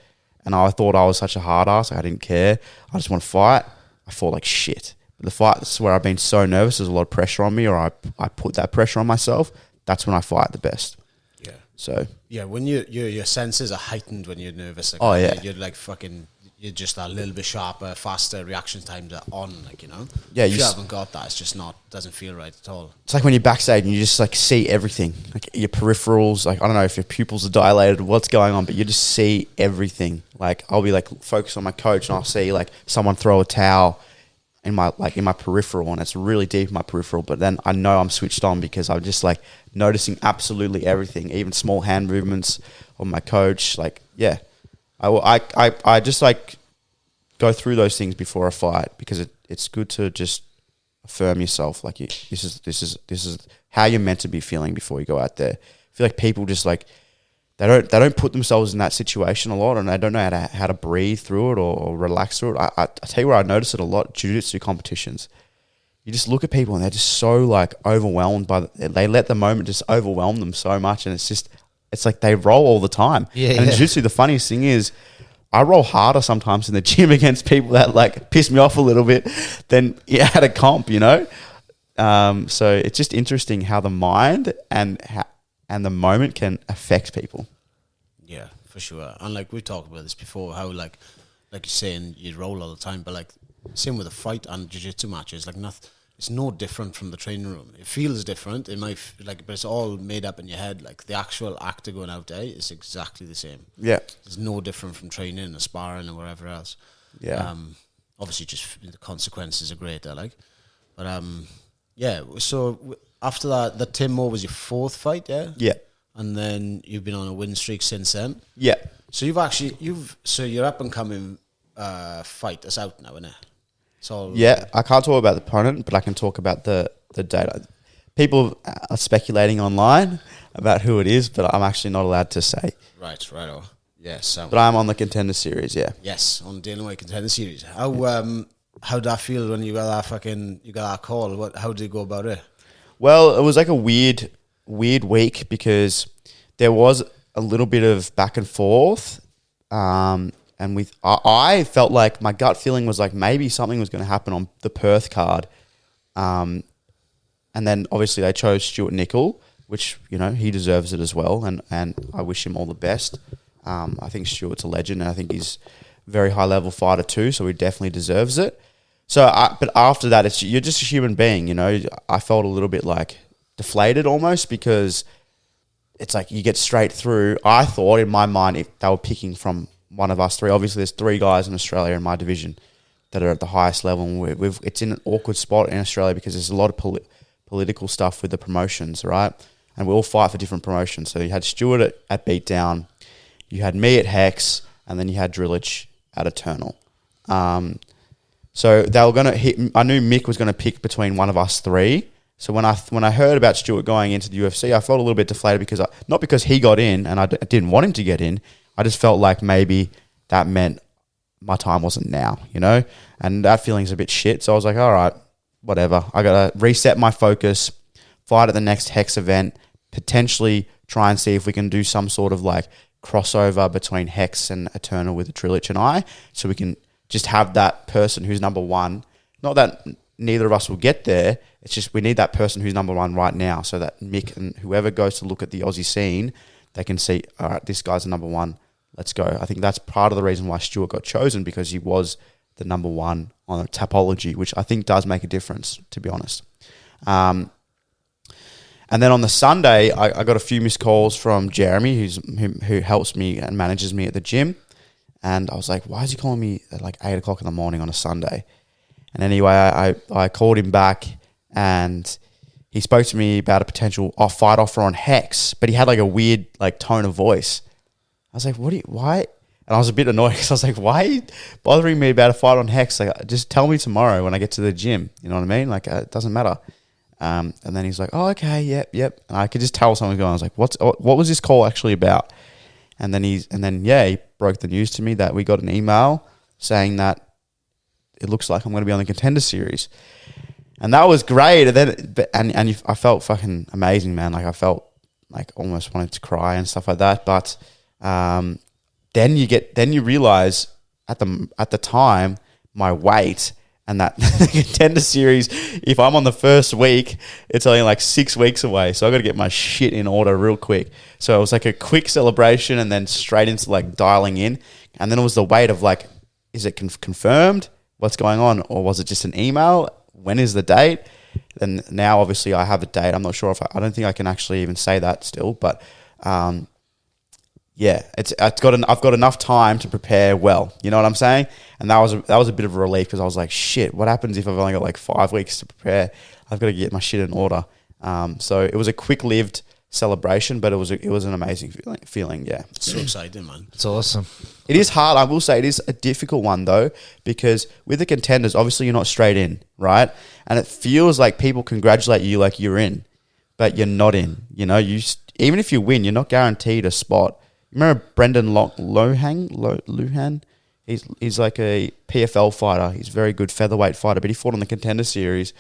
And I thought I was such a hard ass. I didn't care. I just want to fight. I fought like shit. But the fights where I've been so nervous, there's a lot of pressure on me, or I put that pressure on myself, that's when I fight the best. Yeah. So yeah, when your senses are heightened when you're nervous. Like, oh yeah, you're like fucking. You're just a little bit sharper, faster. Reaction times are on. Like, you know. Yeah. If you haven't got that, it's just doesn't feel right at all. It's like when you're backstage and you just like see everything, like your peripherals. Like, I don't know if your pupils are dilated, what's going on, but you just see everything. Like, I'll be like focused on my coach, and I'll see like someone throw a towel in my peripheral, and it's really deep in my peripheral, but then I know I'm switched on because I'm just like noticing absolutely everything, even small hand movements on my coach. Like, yeah, I just like go through those things before a fight because it's good to just affirm yourself. Like, this is how you're meant to be feeling before you go out there. I feel like people just like, they don't put themselves in that situation a lot, and they don't know how to breathe through it or relax through it. I tell you where I notice it a lot: jiu-jitsu competitions. You just look at people and they're just so like overwhelmed they let the moment just overwhelm them so much, and it's like they roll all the time. Yeah, and in jiu-jitsu, the funniest thing is, I roll harder sometimes in the gym against people that like piss me off a little bit than at a comp, you know. So it's just interesting how the mind and the moment can affect people. Yeah, for sure. And like we talked about this before, how like you're saying you roll all the time, but like same with a fight and jiu-jitsu matches, like nothing. It's no different from the training room. It feels different. It might but it's all made up in your head. Like the actual act of going out there is exactly the same. Yeah, it's no different from training or sparring or wherever else. Yeah. Obviously, just the consequences are great. But yeah. So after that, the Tim Moore was your 4th fight, yeah. Yeah. And then you've been on a win streak since then. Yeah. So your up and coming fight is out now, isn't it? Yeah, I can't talk about the opponent, but I can talk about the data. People are speculating online about who it is, but I'm actually not allowed to say. Right. Yes. But I'm on the Contender series, yeah. Yes, on Dana White Contender series. How'd that feel when you got that call? How did you go about it? Well, it was like a weird week because there was a little bit of back and forth. And I felt like my gut feeling was like maybe something was going to happen on the Perth card. And then obviously they chose Stuart Nickel, which, you know, he deserves it as well. And I wish him all the best. I think Stuart's a legend, and I think he's a very high level fighter too. So he definitely deserves it. But after that, you're just a human being, you know. I felt a little bit like deflated almost because it's like you get straight through. I thought in my mind if they were picking from one of us 3. Obviously, there's 3 guys in Australia in my division that are at the highest level. And it's in an awkward spot in Australia because there's a lot of political stuff with the promotions, right? And we all fight for different promotions. So you had Stuart at Beatdown, you had me at Hex, and then you had Drillich at Eternal. So they were going to hit. I knew Mick was going to pick between one of us 3. So when I heard about Stuart going into the UFC, I felt a little bit deflated because not because he got in and I didn't want him to get in. I just felt like maybe that meant my time wasn't now, you know? And that feeling's a bit shit. So I was like, all right, whatever. I got to reset my focus, fight at the next Hex event, potentially try and see if we can do some sort of like crossover between Hex and Eternal with Trilich and I, so we can just have that person who's number one. Not that neither of us will get there. It's just we need that person who's number one right now, so that Mick and whoever goes to look at the Aussie scene, they can see, all right, this guy's the number one. Let's go. I think that's part of the reason why Stuart got chosen, because he was the number one on a Tapology, which I think does make a difference, to be honest. And then on the Sunday, I got a few missed calls from Jeremy, who helps me and manages me at the gym. And I was like, why is he calling me at like 8 o'clock in the morning on a Sunday? And anyway, I called him back, and he spoke to me about a potential fight offer on Hex, but he had like a weird like tone of voice. I was like, why? And I was a bit annoyed because I was like, why are you bothering me about a fight on Hex? Like, just tell me tomorrow when I get to the gym. You know what I mean? Like, it doesn't matter. And then he's like, oh, okay, yep. And I could just tell something was going on. I was like, what was this call actually about? And then he broke the news to me that we got an email saying that it looks like I'm going to be on the Contender series. And that was great. And then, I felt fucking amazing, man. Like, I felt like almost wanted to cry and stuff like that. But then you realize at the time my weight, and that the Contender series, if I'm on the first week, it's only like 6 weeks away. So I got to get my shit in order real quick. So it was like a quick celebration and then straight into like dialing in. And then it was the weight of like, is it confirmed? What's going on? Or was it just an email? When is the date? And now obviously I have a date. I'm not sure if I don't think I can actually even say that still, but yeah, I've got enough time to prepare well. You know what I'm saying? And that was a bit of a relief, because I was like, shit, what happens if I've only got like 5 weeks to prepare? I've got to get my shit in order. So it was a quick-lived celebration, but it was an amazing feeling. Yeah, it's so exciting, man. It's awesome. It is hard. I will say it is a difficult one though, because with the Contenders, obviously you're not straight in, right? And it feels like people congratulate you like you're in, but you're not in. You know, even if you win, you're not guaranteed a spot. Remember Brendan Luhan? He's like a PFL fighter. He's a very good featherweight fighter, but he fought on the Contender series,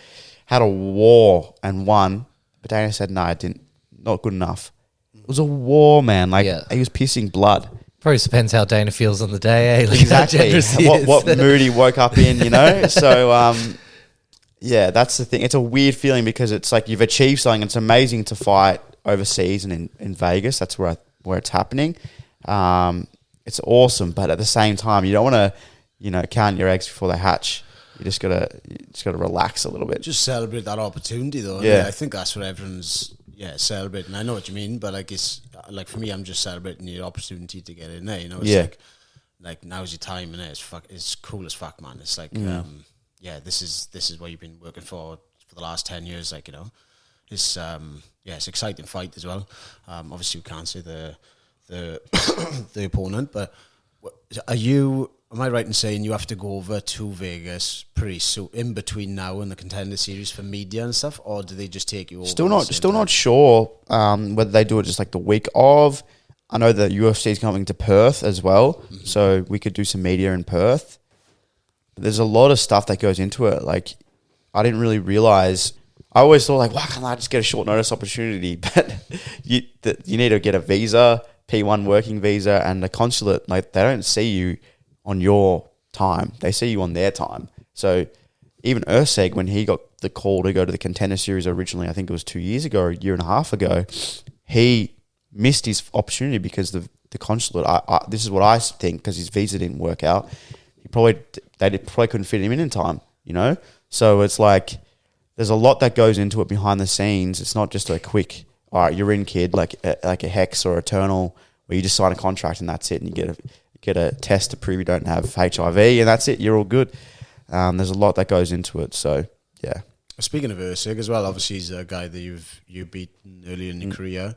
had a war and won. But Dana said, no, I didn't. Not good enough. It was a war, man. Like, he was pissing blood. Probably depends how Dana feels on the day, eh? Like exactly. What mood he woke up in, you know? So, yeah, that's the thing. It's a weird feeling, because it's like you've achieved something. It's amazing to fight overseas and in Vegas. That's where it's happening. It's awesome, but at the same time, you don't want to, count your eggs before they hatch. You just gotta relax a little bit. Just celebrate that opportunity, though. Yeah, I think that's what everyone's celebrating. I know what you mean, but like it's like for me, I'm just celebrating the opportunity to get in there. You know, it's like now's your time, and it's cool as fuck, man. It's like this is what you've been working for the last 10 years. Like, you know, it's it's an exciting fight as well. Obviously, we can't say the the opponent, but am I right in saying you have to go over to Vegas pretty soon, in between now and the Contender series for media and stuff, or do they just take you over? Still not sure whether they do it just like the week of. I know that UFC is coming to Perth as well, so we could do some media in Perth. But there's a lot of stuff that goes into it. Like, I didn't really realize. I always thought, like, why can't I just get a short notice opportunity? But you need to get a visa, P1 working visa, and the consulate. Like, they don't see you on your time. They see you on their time. So even Urseg, when he got the call to go to the Contender series originally, I think it was 2 years ago or a year and a half ago, he missed his opportunity because the consulate, this is what I think, because his visa didn't work out. They probably couldn't fit him in time, you know? So it's like, there's a lot that goes into it behind the scenes. It's not just a quick, all right, you're in, kid, like a Hex or Eternal, where you just sign a contract and that's it, and you get a test to prove you don't have HIV, and that's it, you're all good. There's a lot that goes into it, so yeah. Speaking of Ursig as well, obviously he's a guy that you've beaten earlier in your career.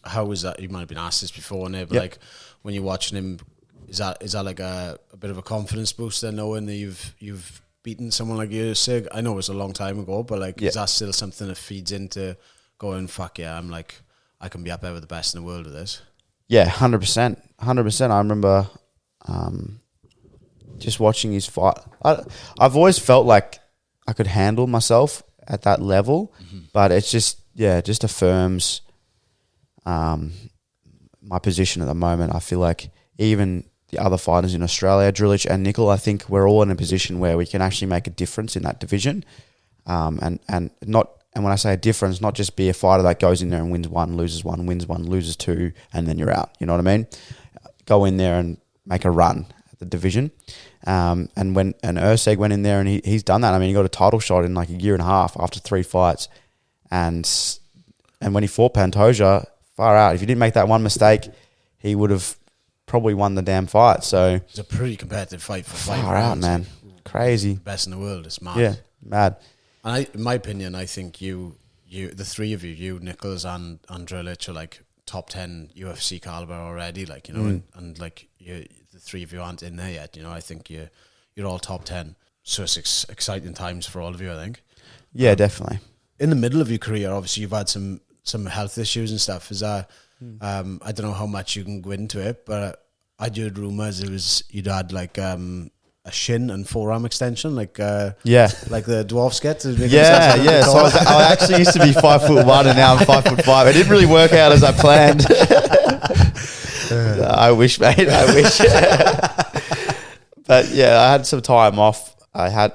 How was that? You might have been asked this before, but like when you're watching him, is that like a bit of a confidence booster, knowing that you've beaten someone like Ursig? I know it was a long time ago, but like is that still something that feeds into going, fuck yeah, I'm like, I can be up there with the best in the world with this? Yeah, 100%. 100%. I remember just watching his fight. I've always felt like I could handle myself at that level, but it's just affirms my position at the moment, I feel like even the other fighters in Australia, Drillich and Nickel, I think we're all in a position where we can actually make a difference in that division. And when I say a difference, not just be a fighter that goes in there and wins one, loses two, and then you're out. You know what I mean? Go in there and make a run at the division. And Urseg went in there and he's done that. I mean, he got a title shot in like a year and a half after 3 fights. And when he fought Pantoja, far out. If he didn't make that one mistake, he would have probably won the damn fight. So it's a pretty competitive fight for 5 far rounds. out, man. Crazy. Best in the world. It's mad. Yeah, mad. And in my opinion, I think you, the three of you, Nichols and Drillich, are like top 10 UFC caliber already. Like, you know, and like the three of you aren't in there yet. You know, I think you're all top 10. So it's exciting times for all of you, I think. Yeah, definitely. In the middle of your career, obviously, you've had some health issues and stuff. Is that I don't know how much you can go into it, but I heard rumours you'd had like a shin and forearm extension, like like the dwarfs get. Yeah. So I actually used to be 5'1" and now I'm 5'5". It didn't really work out as I planned. I wish, mate. I wish. But yeah, I had some time off. I had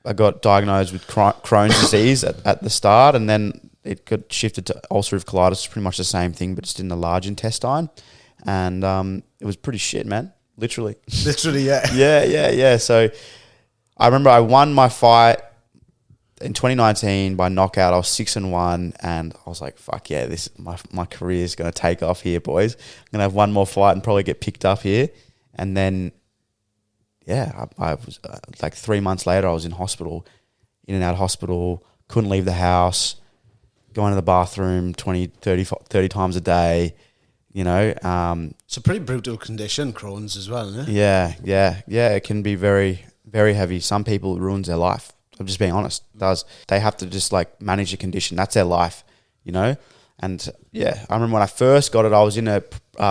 I got diagnosed with Crohn's disease at the start, and then it got shifted to ulcerative colitis. It's pretty much the same thing, but just in the large intestine. And it was pretty shit, man. Literally, yeah. Yeah. So I remember I won my fight in 2019 by knockout. I was 6-1, and I was like, "Fuck yeah, this my career is going to take off here, boys. I'm going to have one more fight and probably get picked up here." And then, I was like 3 months later, I was in hospital, in and out of hospital, couldn't leave the house, going to the bathroom 20, 30 times a day. You know, it's a pretty brutal condition, Crohn's as well, isn't it? Yeah. It can be very, very heavy. Some people, it ruins their life. I'm just being honest. It does. They have to just like manage a condition. That's their life, you know? And yeah, I remember when I first got it, I was in a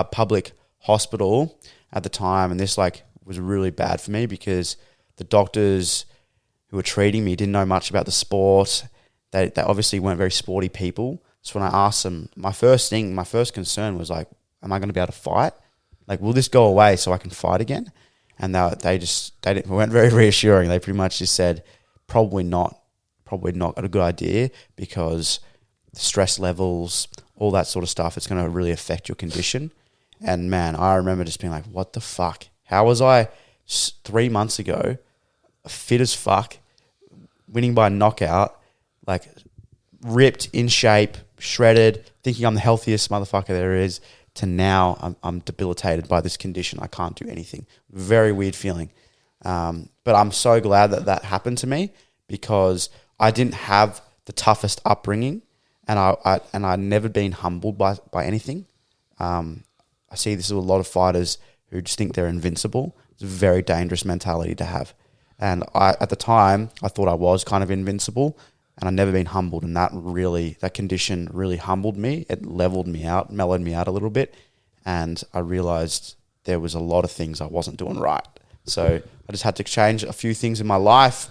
public hospital at the time, and this like was really bad for me because the doctors who were treating me didn't know much about the sport. They obviously weren't very sporty people. So when I asked them, my first concern was like, am I going to be able to fight? Like, will this go away so I can fight again? And they weren't very reassuring. They pretty much just said, probably not a good idea because the stress levels, all that sort of stuff, it's going to really affect your condition. And man, I remember just being like, what the fuck? How was I 3 months ago fit as fuck, winning by knockout, like ripped, in shape, shredded, thinking I'm the healthiest motherfucker there is, to now I'm debilitated by this condition. I can't do anything. Very weird feeling. But I'm so glad that happened to me because I didn't have the toughest upbringing, and I'd never been humbled by anything. I see this with a lot of fighters who just think they're invincible. It's a very dangerous mentality to have. And at the time, I thought I was kind of invincible, and I'd never been humbled. And that condition really humbled me. It leveled me out, mellowed me out a little bit. And I realized there was a lot of things I wasn't doing right. So I just had to change a few things in my life.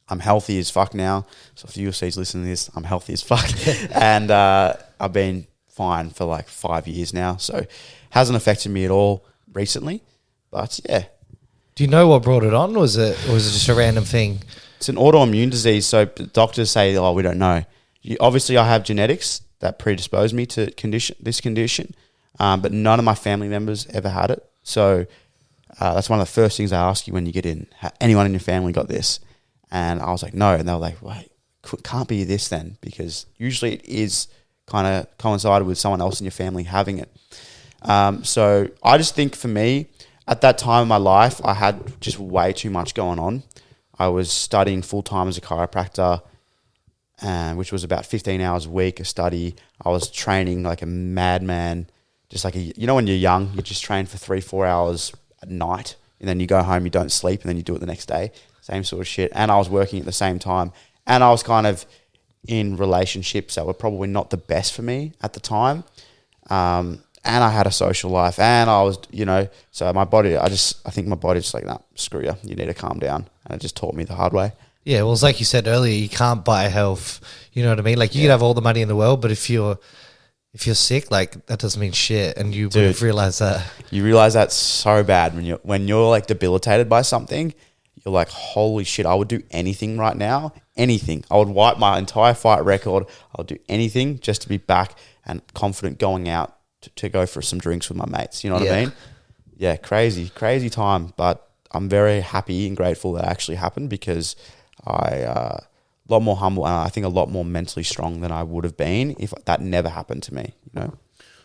I'm healthy as fuck now. So if the UFC's listening to this, I'm healthy as fuck. And I've been fine for like 5 years now. So hasn't affected me at all recently. But yeah. Do you know what brought it on? Was it just a random thing? It's an autoimmune disease. So doctors say, we don't know. Obviously, I have genetics that predispose me to this condition. But none of my family members ever had it. So that's one of the first things I ask you when you get in. Anyone in your family got this? And I was like, no. And they were like, wait, can't be this then, because usually it is kind of coincided with someone else in your family having it. So I just think for me, at that time in my life, I had just way too much going on. I was studying full-time as a chiropractor, which was about 15 hours a week of study. I was training like a madman, just like when you're young, you just train for 3-4 hours at night, and then you go home, you don't sleep, and then you do it the next day. Same sort of shit. And I was working at the same time. And I was kind of in relationships that were probably not the best for me at the time. And I had a social life. And I was, so my body, I think my body's like, nah, screw you. You need to calm down. And it just taught me the hard way. Yeah, well, it's like you said earlier, you can't buy health. You know what I mean? Like, you can have all the money in the world, but if you're If you're sick, like that doesn't mean shit, and you would realize that. You realize that's so bad when you're like debilitated by something. You're like, holy shit! I would do anything right now. Anything. I would wipe my entire fight record. I would do anything just to be back and confident going out to go for some drinks with my mates. You know what I mean? Yeah, crazy time. But I'm very happy and grateful that actually happened because a lot more humble and I think a lot more mentally strong than I would have been if that never happened to me. You know.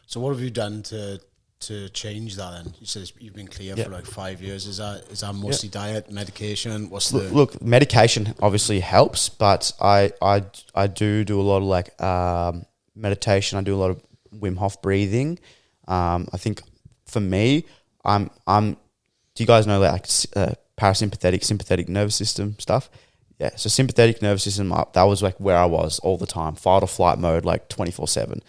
So what have you done to change that? Then you said you've been clear for like 5 years. Is that mostly diet, medication? What's look? Medication obviously helps, but I do a lot of like meditation. I do a lot of Wim Hof breathing. I think for me, I'm. Do you guys know like parasympathetic, sympathetic nervous system stuff? Yeah, so sympathetic nervous system, that was like where I was all the time, fight or flight mode, like 24/7.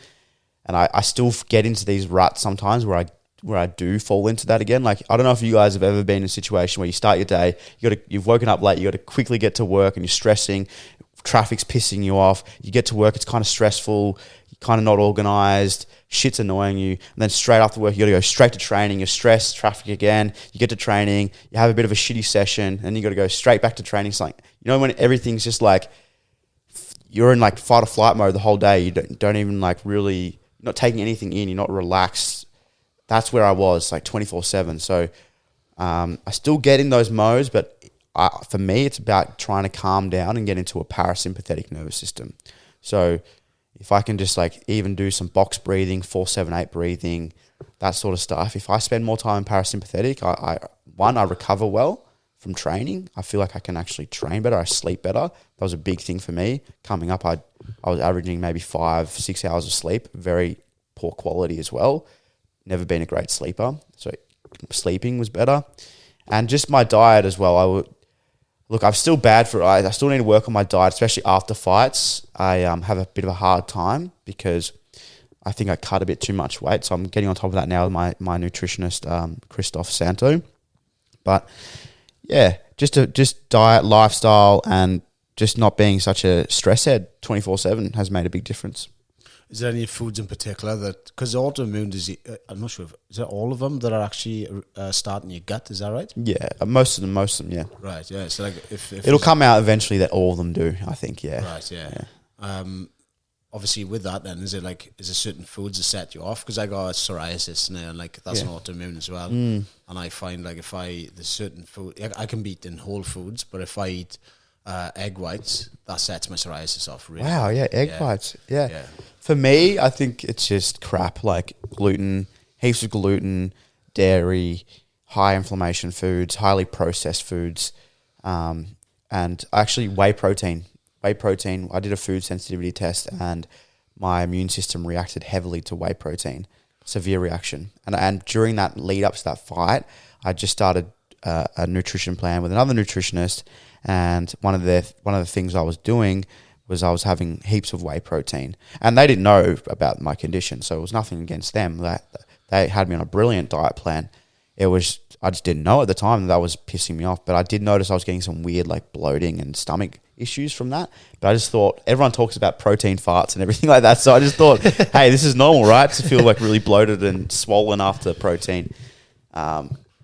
And I still get into these ruts sometimes where I do fall into that again. Like, I don't know if you guys have ever been in a situation where you start your day, you've woken up late, you got to quickly get to work and you're stressing, traffic's pissing you off, you get to work, it's kind of stressful, you're kind of not organized, shit's annoying you, and then straight after work, you got to go straight to training, you're stressed, traffic again, you get to training, you have a bit of a shitty session, and you got to go straight back to training. It's like, you know, when everything's just like, you're in like fight or flight mode the whole day, you don't even like really, not taking anything in, you're not relaxed. That's where I was, like 24/7. So I still get in those modes, but for me, it's about trying to calm down and get into a parasympathetic nervous system. So if I can just like even do some box breathing, 4-7-8 breathing, that sort of stuff. If I spend more time in parasympathetic, I recover well from training. I feel like I can actually train better. I sleep better. That was a big thing for me. Coming up, I was averaging maybe 5-6 hours of sleep, very poor quality as well. Never been a great sleeper. So sleeping was better. And just my diet as well. I'm still bad for it. I still need to work on my diet, especially after fights. I have a bit of a hard time because I think I cut a bit too much weight. So I'm getting on top of that now with my nutritionist, Christoph Santo. But yeah, just diet, lifestyle, and just not being such a stress head 24/7 has made a big difference. Is there any foods in particular that, because autoimmune disease, I'm not sure, is it all of them that are actually starting your gut? Is that right? Yeah, most of them, yeah. Right, yeah. So like if it'll come out eventually that all of them do, I think, yeah. Right, yeah. Obviously with that then, is there certain foods that set you off? Because I got psoriasis now, and like that's an autoimmune as well. And I find like there's certain food, I can be eating whole foods, but if I eat egg whites, that sets my psoriasis off really. Wow, yeah, egg whites, yeah. For me, I think it's just crap, like gluten, heaps of gluten, dairy, high inflammation foods, highly processed foods, and actually whey protein. I did a food sensitivity test and my immune system reacted heavily to whey protein, severe reaction. And during that lead up to that fight, I just started a nutrition plan with another nutritionist, and one of the things I was doing was I was having heaps of whey protein, and they didn't know about my condition, so it was nothing against them. They had me on a brilliant diet plan. I just didn't know at the time that was pissing me off, but I did notice I was getting some weird like bloating and stomach issues from that. But I just thought, everyone talks about protein farts and everything like that, so I just thought, hey, this is normal, right? To feel like really bloated and swollen after protein.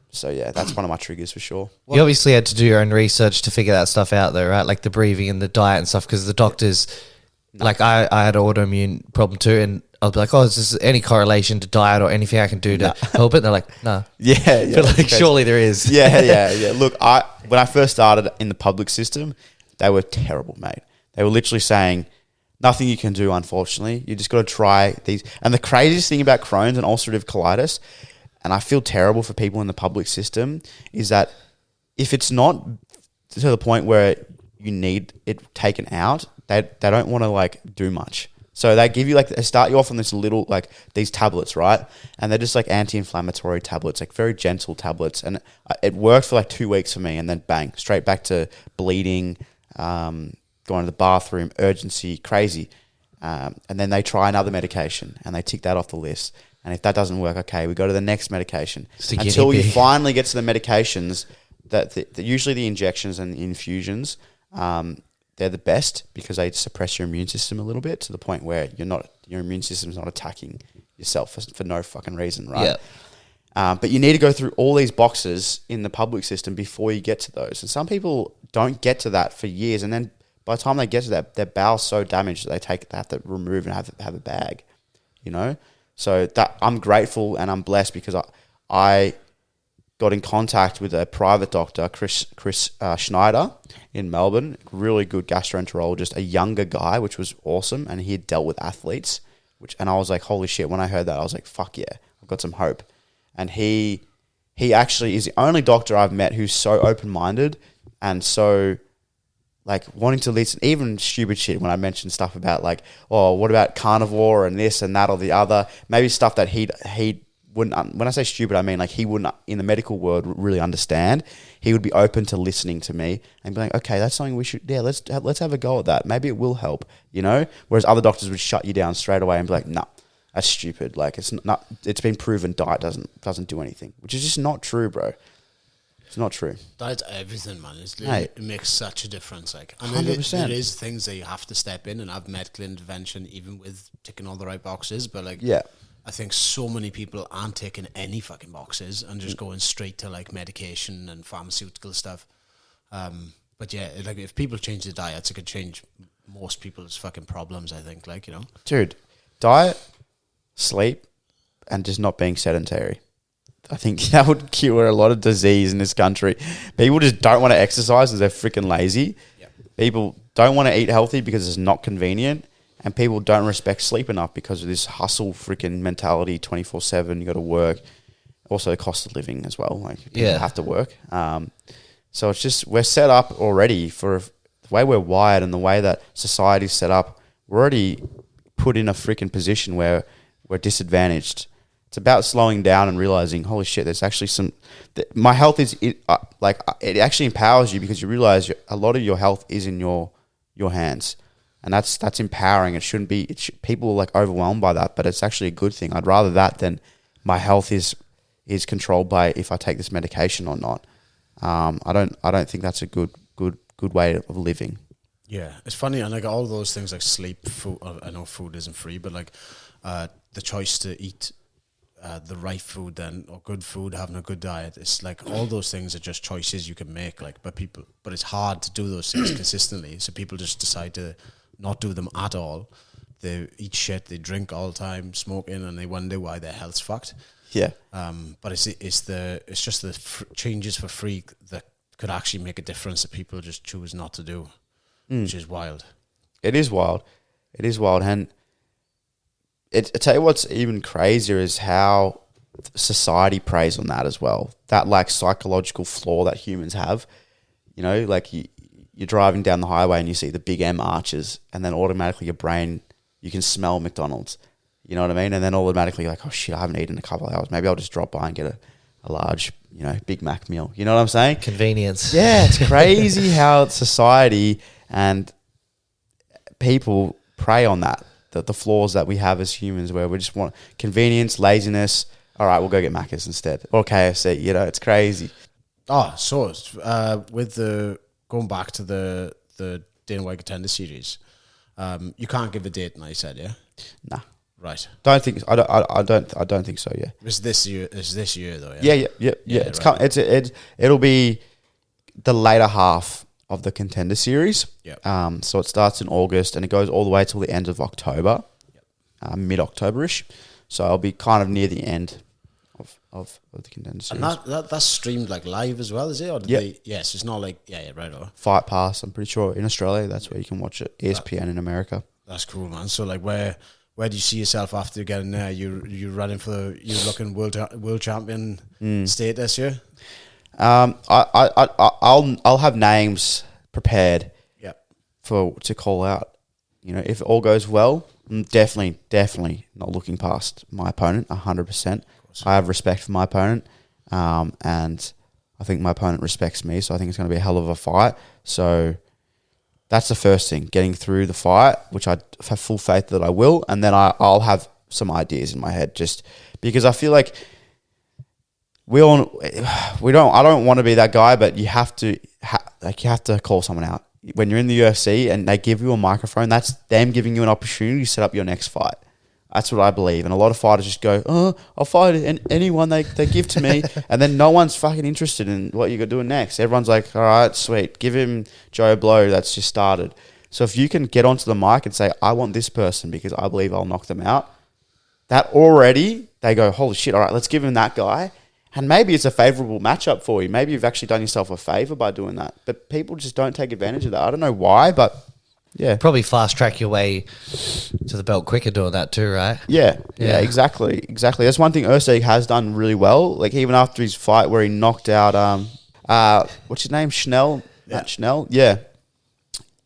So yeah, that's one of my triggers for sure. You obviously had to do your own research to figure that stuff out though, right? Like the breathing and the diet and stuff, because the doctors, like I had an autoimmune problem too, and I'll be like, oh, is there any correlation to diet or anything I can do to help it? And they're like, no. Yeah. But like, surely there is. Yeah. Look, when I first started in the public system, they were terrible, mate. They were literally saying, nothing you can do, unfortunately. You just got to try these. And the craziest thing about Crohn's and ulcerative colitis, and I feel terrible for people in the public system, is that if it's not to the point where you need it taken out, they don't want to like do much. So they give you they start you off on this little like these tablets, right? And they're just like anti-inflammatory tablets, like very gentle tablets. And it worked for like 2 weeks for me, and then bang, straight back to bleeding, going to the bathroom, urgency, crazy. And then they try another medication and they tick that off the list. And if that doesn't work, okay, we go to the next medication. Until you finally get to the medications that usually the injections and the infusions, they're the best because they suppress your immune system a little bit to the point where your immune system's not attacking yourself for no fucking reason, right? Yeah. But you need to go through all these boxes in the public system before you get to those. And some people don't get to that for years, and then by the time they get to that, their bowel's so damaged that they have to remove and have a bag, you know? So that I'm grateful and I'm blessed because I got in contact with a private doctor, Chris Schneider in Melbourne, really good gastroenterologist, a younger guy, which was awesome, and he had dealt with athletes, and I was like, holy shit, when I heard that, I was like, fuck yeah, I've got some hope. And he actually is the only doctor I've met who's so open-minded and so like wanting to listen, even stupid shit when I mentioned stuff about like, oh, what about carnivore and this and that or the other, maybe stuff that he wouldn't, when I say stupid, I mean like he wouldn't in the medical world really understand. He would be open to listening to me and be like, okay, that's something we should, let's have a go at that. Maybe it will help, you know? Whereas other doctors would shut you down straight away and be like, nah, that's stupid. Like it's been proven diet doesn't do anything, which is just not true, bro. It's not true. Diet's everything, man. It makes such a difference. Like, and 100%. there is things that you have to step in and have medical intervention, even with ticking all the right boxes. But like, yeah, I think so many people aren't taking any fucking boxes and just going straight to like medication and pharmaceutical stuff. But yeah, like if people change their diets, it could change most people's fucking problems. I think, like, you know, dude, diet, sleep, and just not being sedentary. I think that would cure a lot of disease in this country. People just don't want to exercise because they're freaking lazy. Yep. People don't want to eat healthy because it's not convenient. And people don't respect sleep enough because of this hustle freaking mentality 24/7. You got to work. Also, the cost of living as well. Like, you have to work. So it's just, we're set up already for the way we're wired and the way that society's set up. We're already put in a freaking position where we're disadvantaged. It's about slowing down and realizing, holy shit, there's actually my health is, it actually empowers you because you realize a lot of your health is in your hands. And that's empowering. It shouldn't be, people are like overwhelmed by that, but it's actually a good thing. I'd rather that than my health is controlled by if I take this medication or not. I don't think that's a good way of living. Yeah, it's funny, and like all those things like sleep, food. I know food isn't free, but like the choice to eat the right food then, or good food, having a good diet. It's like all those things are just choices you can make. Like, but it's hard to do those things consistently. So people just decide to not do them at all. They eat shit, they drink all the time, smoking, and they wonder why their health's fucked. Yeah. But it's just the changes for free that could actually make a difference that people just choose not to do, which is wild. It is wild. And I tell you what's even crazier is how society preys on that as well. That like psychological flaw that humans have. You know, like you're driving down the highway and you see the big M arches, and then automatically your brain, you can smell McDonald's. You know what I mean? And then automatically you're like, oh shit, I haven't eaten in a couple of hours. Maybe I'll just drop by and get a large, Big Mac meal. You know what I'm saying? Convenience. Yeah, it's crazy how society and people prey on that. The flaws that we have as humans, where we just want convenience, laziness. All right, we'll go get Macca's instead, or KFC. It's crazy. Oh, so with going back to the Dana White Contender series, you can't give a date now. You said, yeah, nah, right? Don't think. I don't think so. Yeah, It's this year though. Yeah. It's right. It'll be the later half of the Contender series. Yeah. So it starts in August and it goes all the way till the end of October, mid-October-ish. So I'll be kind of near the end of the Contender series. And that's streamed like live as well, is it? Or did they? Yes, it's not like right over. Fight Pass, I'm pretty sure in Australia that's where you can watch it. ESPN in America. That's cool, man. So like where do you see yourself after getting there? You running for you're looking world champion status here? I'll have names prepared. Yep. To call out. If it all goes well, I'm definitely not looking past my opponent 100%. I have respect for my opponent, and I think my opponent respects me. So I think it's going to be a hell of a fight. So that's the first thing, getting through the fight, which I have full faith that I will, and then I'll have some ideas in my head, just because I feel like I don't want to be that guy, but you have to call someone out. when you're in the UFC and they give you a microphone, that's them giving you an opportunity to set up your next fight. That's what I believe. And a lot of fighters just go, oh, I'll fight anyone they give to me. And then no one's fucking interested in what you're doing next. Everyone's like, all right, sweet. Give him Joe Blow that's just started. So if you can get onto the mic and say, I want this person because I believe I'll knock them out, that already, they go, holy shit, all right, let's give him that guy. And maybe it's a favourable matchup for you. Maybe you've actually done yourself a favour by doing that. But people just don't take advantage of that. I don't know why, but yeah. Probably fast track your way to the belt quicker doing that too, right? Yeah, exactly. That's one thing Usyk has done really well. Like even after his fight where he knocked out, what's his name? Schnell? Matt Schnell? Yeah.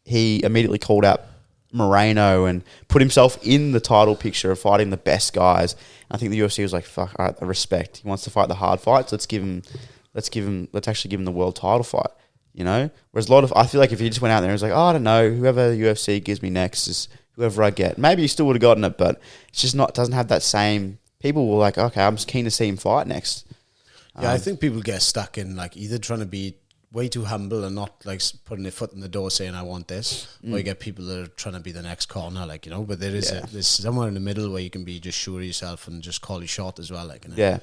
He immediately called out Moreno and put himself in the title picture of fighting the best guys. I think the UFC was like, fuck, all right, respect. He wants to fight the hard fights. Let's actually give him the world title fight, you know? Whereas I feel like if he just went out there and was like, oh, I don't know, whoever UFC gives me next is whoever I get. Maybe he still would have gotten it, but it's just doesn't have that same, people were like, okay, I'm just keen to see him fight next. Yeah, I think people get stuck in like either trying to be way too humble and not like putting their foot in the door saying I want this, or you get people that are trying to be the next corner, like, you know. But there's somewhere in the middle where you can be just sure of yourself and just call your shot as well, like, you know? Yeah,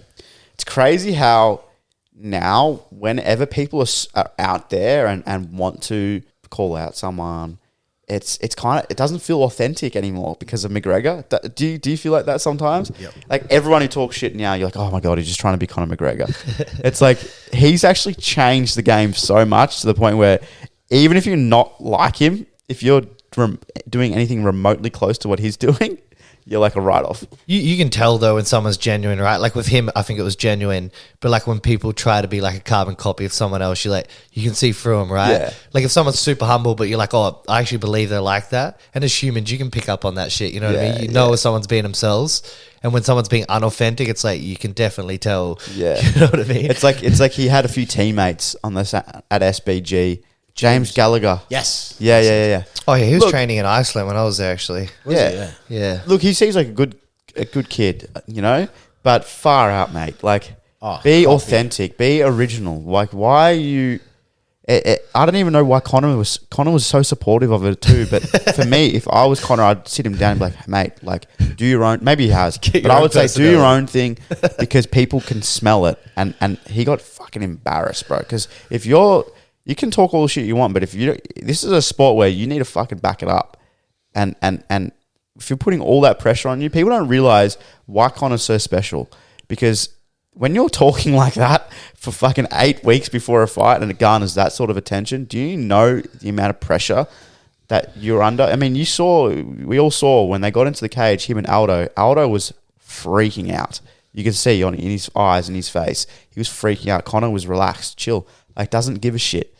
it's crazy how now whenever people are out there and want to call out someone, it's kind of, it doesn't feel authentic anymore because of McGregor. Do you feel like that sometimes? Yep. Like everyone who talks shit now, you're like, oh my God, he's just trying to be Conor McGregor. It's like he's actually changed the game so much to the point where even if you're not like him, if you're doing anything remotely close to what he's doing, you're like a write-off. You can tell though when someone's genuine, right? Like with him, I think it was genuine. But like when people try to be like a carbon copy of someone else, you can see through them, right? Yeah. Like if someone's super humble, but you're like, oh, I actually believe they're like that. And as humans, you can pick up on that shit. You know what I mean? You know if someone's being themselves, and when someone's being unauthentic, it's like you can definitely tell. Yeah, you know what I mean? It's like he had a few teammates on this at SBG. James Gallagher. Yes. Yeah. Oh yeah, he was training in Iceland when I was there actually. Yeah. Look, he seems like a good kid, you know, but far out, mate. Like, be authentic, be original. Like, why are you? I don't even know why Conor was so supportive of it too. But for me, if I was Conor, I'd sit him down and be like, hey, mate, like, do your own. Maybe he has, but I would say do your own thing because people can smell it. And he got fucking embarrassed, bro. Because if you can talk all the shit you want, but if this is a sport where you need to fucking back it up. And if you're putting all that pressure on you, people don't realize why Conor's so special. Because when you're talking like that for fucking 8 weeks before a fight and it garners that sort of attention, do you know the amount of pressure that you're under? I mean, we all saw when they got into the cage, him and Aldo was freaking out. You could see in his eyes and his face, he was freaking out. Conor was relaxed, chill, like doesn't give a shit.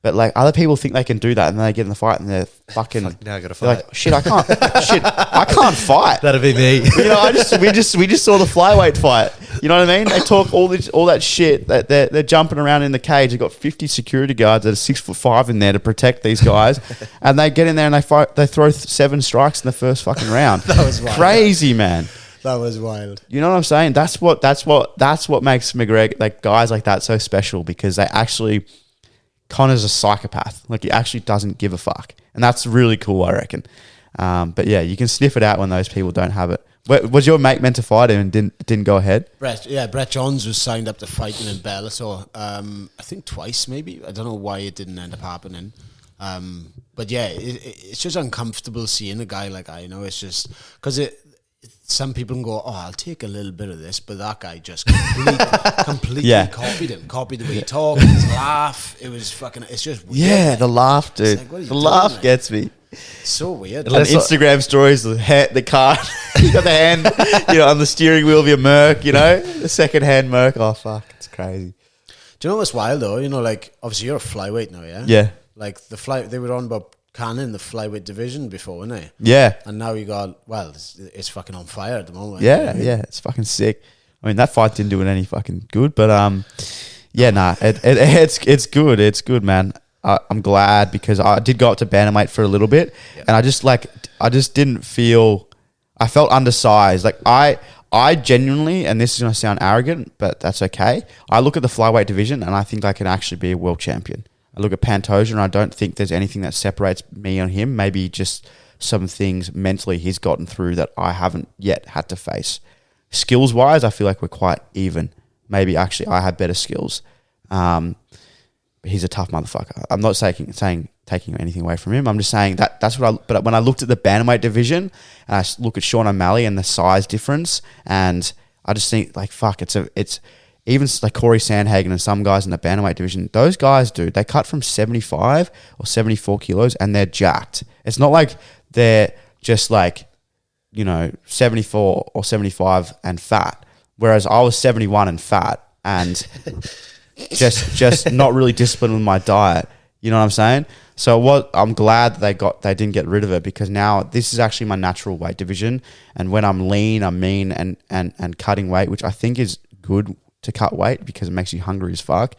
But like other people think they can do that, and then they get in the fight and they're fucking. Now I gotta fight. Like, shit, I can't. I can't fight. That'd be me. You know, we just saw the flyweight fight. You know what I mean? They talk all that shit that they're jumping around in the cage. They've got 50 security guards that are 6'5" in there to protect these guys, and they get in there and they fight. They throw 7 strikes in the first fucking round. That was wild. Crazy, man. That was wild. You know what I'm saying? That's what makes McGregor, like guys like that, so special because they actually. Conor's a psychopath. Like, he actually doesn't give a fuck. And that's really cool, I reckon. But yeah, you can sniff it out when those people don't have it. Was your mate meant to fight him and didn't go ahead? Brett Johns was signed up to fighting in Bellator. I think twice, maybe. I don't know why it didn't end up happening. But yeah, it's just uncomfortable seeing a guy like I know. It's just because some people can go, oh, I'll take a little bit of this, but that guy just completely copied the way he talked, his laugh. It was fucking, it's just weird. Yeah, the laugh, dude. Like, the laugh gets me. It's so weird. And Instagram stories, the car, you got the hand, on the steering wheel of your Merc, the second-hand Merc. Oh, fuck, it's crazy. Do you know what's wild, though? Like, obviously you're a flyweight now, yeah? Yeah. Like, they were on about Cannon in the flyweight division before, weren't they? Yeah. And now you got, it's fucking on fire at the moment. Yeah, it's fucking sick. I mean, that fight didn't do it any fucking good, but it's good. It's good, man. I'm glad because I did go up to bantamweight for a little bit, and I just didn't feel. I felt undersized. Like I genuinely, and this is going to sound arrogant, but that's okay. I look at the flyweight division, and I think I can actually be a world champion. I look at Pantoja, and I don't think there's anything that separates me and him. Maybe just some things mentally he's gotten through that I haven't yet had to face. Skills-wise, I feel like we're quite even. Maybe actually I have better skills. But he's a tough motherfucker. I'm not saying taking anything away from him. I'm just saying that's what but when I looked at the bantamweight division and I look at Sean O'Malley and the size difference, and I just think like, fuck, it's even like Corey Sandhagen and some guys in the bantamweight division, those guys, dude, they cut from 75 or 74 kilos and they're jacked. It's not like they're just like, 74 or 75 and fat. Whereas I was 71 and fat and just not really disciplined with my diet. You know what I'm saying? So I'm glad that they didn't get rid of it, because now this is actually my natural weight division. And when I'm lean, I'm mean and cutting weight, which I think is good to cut weight because it makes you hungry as fuck.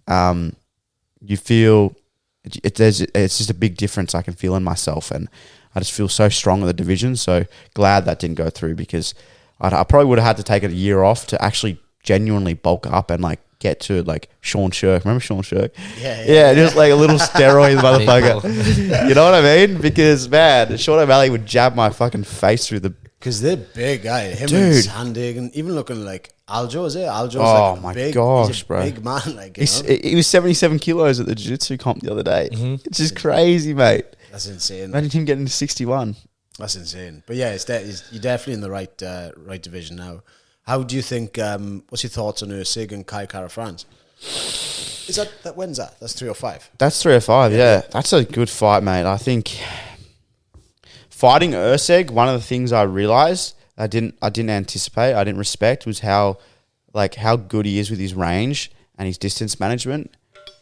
You feel it's just a big difference I can feel in myself, and I just feel so strong in the division. So glad that didn't go through, because I probably would have had to take a year off to actually genuinely bulk up and like get to like Sean Shirk. Remember Sean Shirk? Yeah, just like a little steroid motherfucker. You know what I mean? Because man, Sean O'Malley would jab my fucking face through the. Because they're big, him Dude. and Sandhagen, even looking like Aljo, is it? Aljo's Oh like my big, gosh, he's a bro. big man, like, He was 77 kilos at the jiu-jitsu comp the other day. It's just crazy, mate. That's insane. Imagine him getting to 61. That's insane. But yeah, you're definitely in the right division now. How do you think? What's your thoughts on Usyk and Kai Kara France? Is that when's that? That's 305. That's 305. Yeah, that's a good fight, mate. I think fighting Usyk, one of the things I realized I didn't anticipate, I didn't respect, was how good he is with his range and his distance management.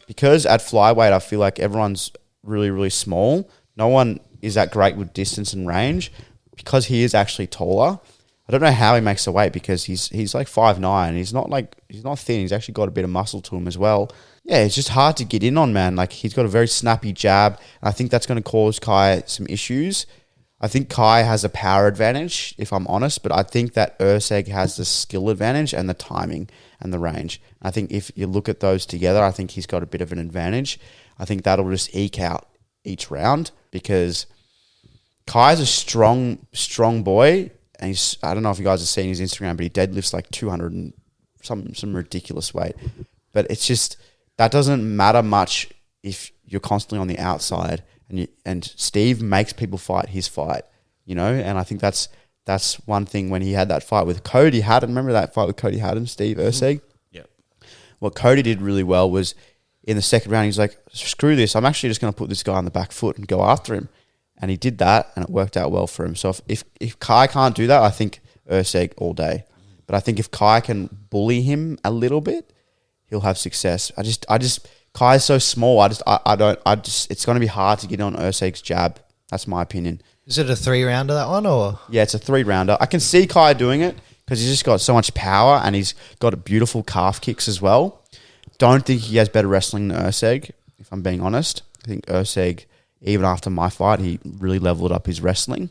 Because at flyweight, I feel like everyone's really, really small. No one is that great with distance and range. Because he is actually taller, I don't know how he makes the weight, because he's like 5'9". He's not thin. He's actually got a bit of muscle to him as well. Yeah, it's just hard to get in on, man. Like, he's got a very snappy jab. I think that's going to cause Kai some issues. I think Kai has a power advantage, if I'm honest, but I think that Usyk has the skill advantage and the timing and the range. I think if you look at those together, I think he's got a bit of an advantage. I think that'll just eke out each round, because Kai's a strong boy, and I don't know if you guys have seen his Instagram, but he deadlifts like 200 and some ridiculous weight. But it's just, that doesn't matter much if you're constantly on the outside, and Steve makes people fight his fight, and I think that's one thing. When he had that fight with Cody Haddon, remember that fight with Cody Haddon, Steve Usyk? Yeah. What Cody did really well was, in the second round, he's like, screw this, I'm actually just going to put this guy on the back foot and go after him. And he did that, and it worked out well for him. So if Kai can't do that, I think Usyk all day. But I think if Kai can bully him a little bit, he'll have success. I just Kai's so small. It's going to be hard to get on Usyk's jab. That's my opinion. Is it a 3-rounder, that one, or? Yeah, it's a 3-rounder. I can see Kai doing it because he's just got so much power, and he's got beautiful calf kicks as well. Don't think he has better wrestling than Usyk, if I'm being honest. I think Usyk, even after my fight, he really leveled up his wrestling.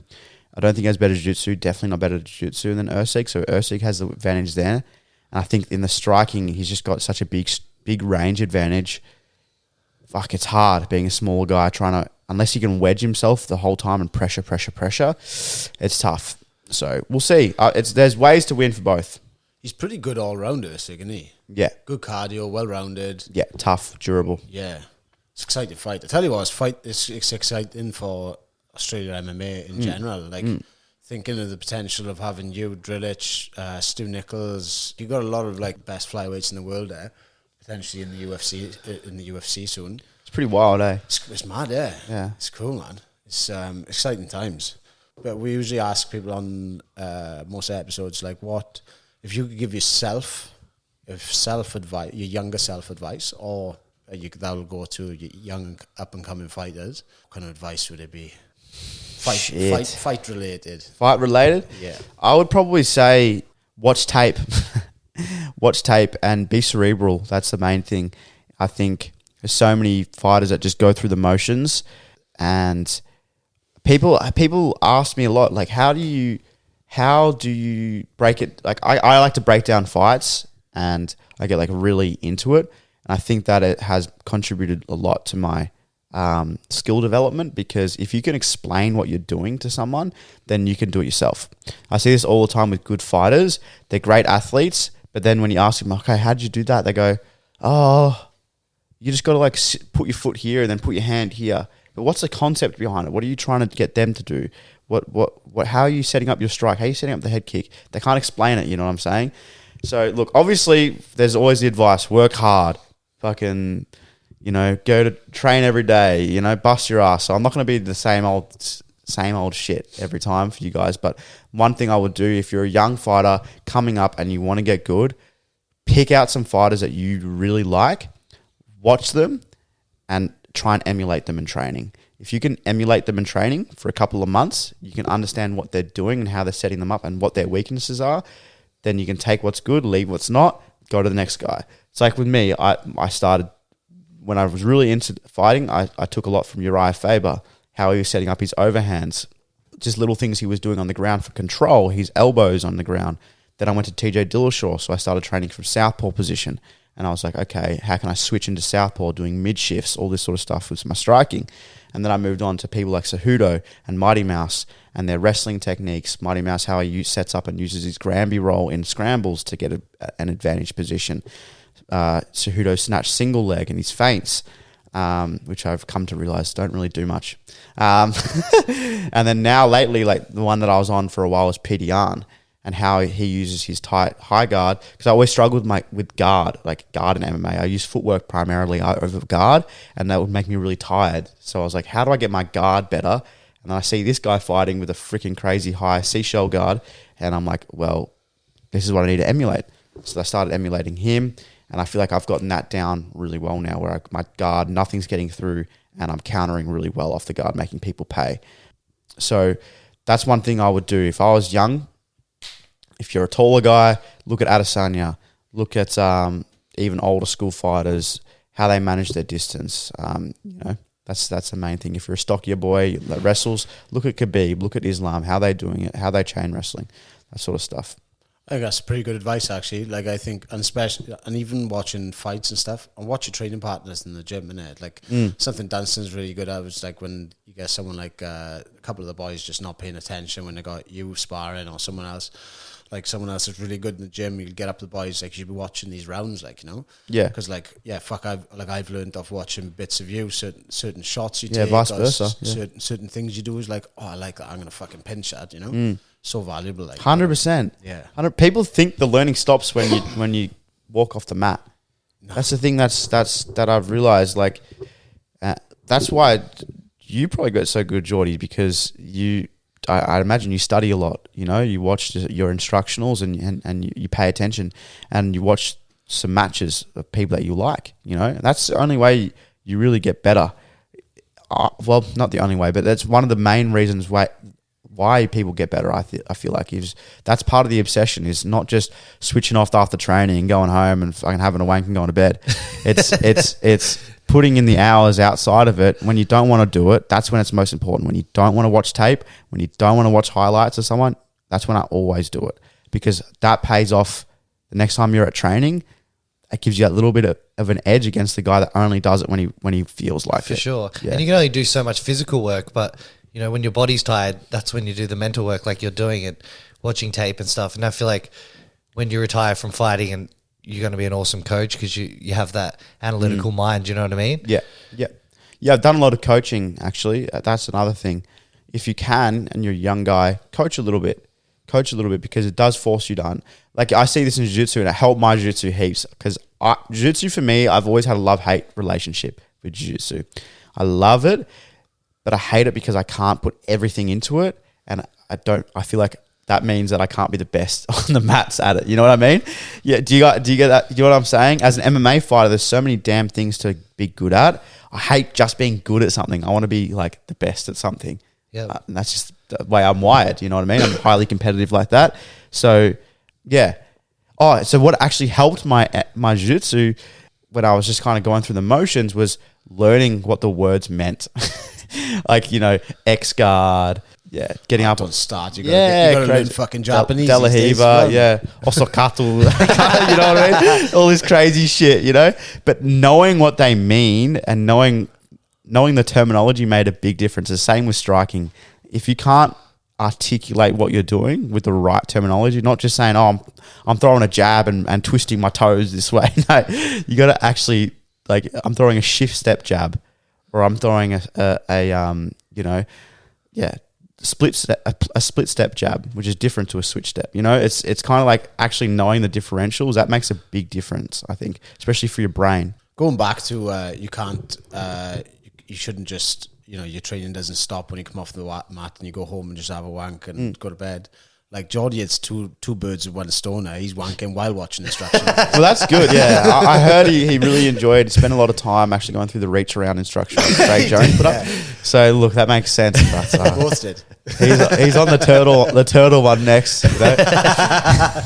I don't think he has better jiu-jitsu, definitely not better jiu-jitsu than Usyk, so Usyk has the advantage there. And I think in the striking, he's just got such a big range advantage. Fuck, it's hard being a smaller guy trying to, unless he can wedge himself the whole time and pressure, it's tough. So we'll see. There's ways to win for both. He's pretty good all-rounder, isn't he? Yeah. Good cardio, well-rounded. Yeah, tough, durable. Yeah. It's an exciting fight. I tell you what, it's exciting for Australia MMA in general. Like, thinking of the potential of having you, Drillich, Stu Nichols. You've got a lot of like best flyweights in the world there, potentially in the UFC soon. It's pretty wild, eh? It's mad, yeah. Yeah. It's cool, man. It's exciting times. But we usually ask people on most episodes, like, what if you could give yourself, self-advice, your younger self-advice, or that will go to your young up-and-coming fighters, what kind of advice would it be? Fight related. Fight related? Yeah. I would probably say watch tape. Watch tape and be cerebral. That's the main thing. I think there's so many fighters that just go through the motions, and people ask me a lot, like, how do you break it? Like, I like to break down fights, and I get like really into it. And I think that it has contributed a lot to my skill development, because if you can explain what you're doing to someone, then you can do it yourself. I see this all the time with good fighters. They're great athletes, but then when you ask them, okay, how did you do that? They go, oh, you just got to like put your foot here and then put your hand here. But what's the concept behind it? What are you trying to get them to do? How are you setting up your strike? How are you setting up the head kick? They can't explain it, you know what I'm saying? So look, obviously there's always the advice, work hard, fucking, go to train every day, bust your ass. So I'm not going to be the same old shit every time for you guys. But one thing I would do, if you're a young fighter coming up and you want to get good, pick out some fighters that you really like, watch them, and try and emulate them in training. If you can emulate them in training for a couple of months, you can understand what they're doing and how they're setting them up and what their weaknesses are. Then you can take what's good, leave what's not, go to the next guy. It's like with me, I started, when I was really into fighting, I took a lot from Uriah Faber, how he was setting up his overhands, just little things he was doing on the ground for control, his elbows on the ground. Then I went to TJ Dillashaw, so I started training from southpaw position. And I was like, okay, how can I switch into southpaw, doing mid shifts, all this sort of stuff with my striking. And then I moved on to people like Cejudo and Mighty Mouse and their wrestling techniques. Mighty Mouse, how he sets up and uses his Granby roll in scrambles to get an advantage position. Cejudo snatch single leg and his feints, which I've come to realize don't really do much. And then now lately, like the one that I was on for a while was Peter Yan, and how he uses his tight high guard. Because I always struggled with guard, like guard in MMA. I use footwork primarily over guard, and that would make me really tired. So I was like, how do I get my guard better? And then I see this guy fighting with a freaking crazy high seashell guard, and I'm like, well, this is what I need to emulate. So I started emulating him, and I feel like I've gotten that down really well now, where my guard, nothing's getting through, and I'm countering really well off the guard, making people pay. So that's one thing I would do. If I was young, if you're a taller guy, look at Adesanya, look at even older school fighters, how they manage their distance. That's the main thing. If you're a stockier boy that wrestles, look at Khabib, look at Islam, how they're doing it, how they chain wrestling, that sort of stuff. I think that's pretty good advice, actually. Like, I think, and especially, and even watching fights and stuff, and watch your training partners in the gym, innit? Like, something Danson's really good at was like when you get someone like a couple of the boys just not paying attention when they got you sparring or someone else. Like, someone else is really good in the gym, you'll get up the boys, like, you'll be watching these rounds, like, Yeah. Because, like, yeah, I've learned off watching bits of you, certain shots you Yeah, take, vice versa. Yeah. certain things you do is like, oh, I like that, I'm going to fucking pinch that, So valuable, like 100%. Yeah. People think the learning stops when you walk off the mat. No. That's the thing that I've realized. Like, that's why you probably got so good, Geordie, because I imagine you study a lot. You watch your instructionals and you pay attention, and you watch some matches of people that you like. That's the only way you really get better. Well, not the only way, but that's one of the main reasons why people get better. I feel like that's part of the obsession, is not just switching off after training and going home and fucking having a wank and going to bed. It's putting in the hours outside of it. When you don't want to do it, that's when it's most important. When you don't want to watch tape, when you don't want to watch highlights of someone, that's when I always do it, because that pays off the next time you're at training. It gives you that little bit of an edge against the guy that only does it when he feels like it. For sure. Yeah. And you can only do so much physical work, but when your body's tired, that's when you do the mental work, like you're doing it, watching tape and stuff. And I feel like when you retire from fighting, and you're going to be an awesome coach because you have that analytical mind, you know what I mean? Yeah. I've done a lot of coaching, actually. That's another thing. If you can, and you're a young guy, coach a little bit, because it does force you to like, I see this in jiu-jitsu, and it helped my jiu-jitsu heaps, because jiu-jitsu for me, I've always had a love-hate relationship with jiu-jitsu. I love it, but I hate it because I can't put everything into it, and I feel like that means that I can't be the best on the mats at it. You know what I mean? Yeah. Do you get that? Do you know what I'm saying? As an MMA fighter, there's so many damn things to be good at. I hate just being good at something. I want to be like the best at something. Yeah. And that's just the way I'm wired. You know what I mean? I'm highly competitive like that. So, yeah. Oh, so what actually helped my jiu-jitsu when I was just kind of going through the motions was learning what the words meant. Like, X guard, Yeah, getting up Don't start. You Yeah, gotta learn crazy. fucking Japanese. De La these days. Hiva, yeah, Osokatu, you know what I mean? All this crazy shit, you know. But knowing what they mean and knowing the terminology made a big difference. The same with striking. If you can't articulate what you're doing with the right terminology, not just saying, "Oh, I'm throwing a jab and twisting my toes this way." No, you got to actually like, I'm throwing a shift step jab, or I'm throwing a you know, yeah. A split step jab, which is different to a switch step. You know, it's kind of like actually knowing the differentials. That makes a big difference, I think, especially for your brain. Going back to you can't, you shouldn't just, you know, your training doesn't stop when you come off the mat and you go home and just have a wank and go to bed. Like Geordie, it's two birds with one stone. He's wanking while watching instructions. Well, that's good. Yeah, I heard he really enjoyed. Spent a lot of time actually going through the reach around instructions Craig Jones put up. So look, that makes sense. But, Both did. He's on the turtle one next. You know?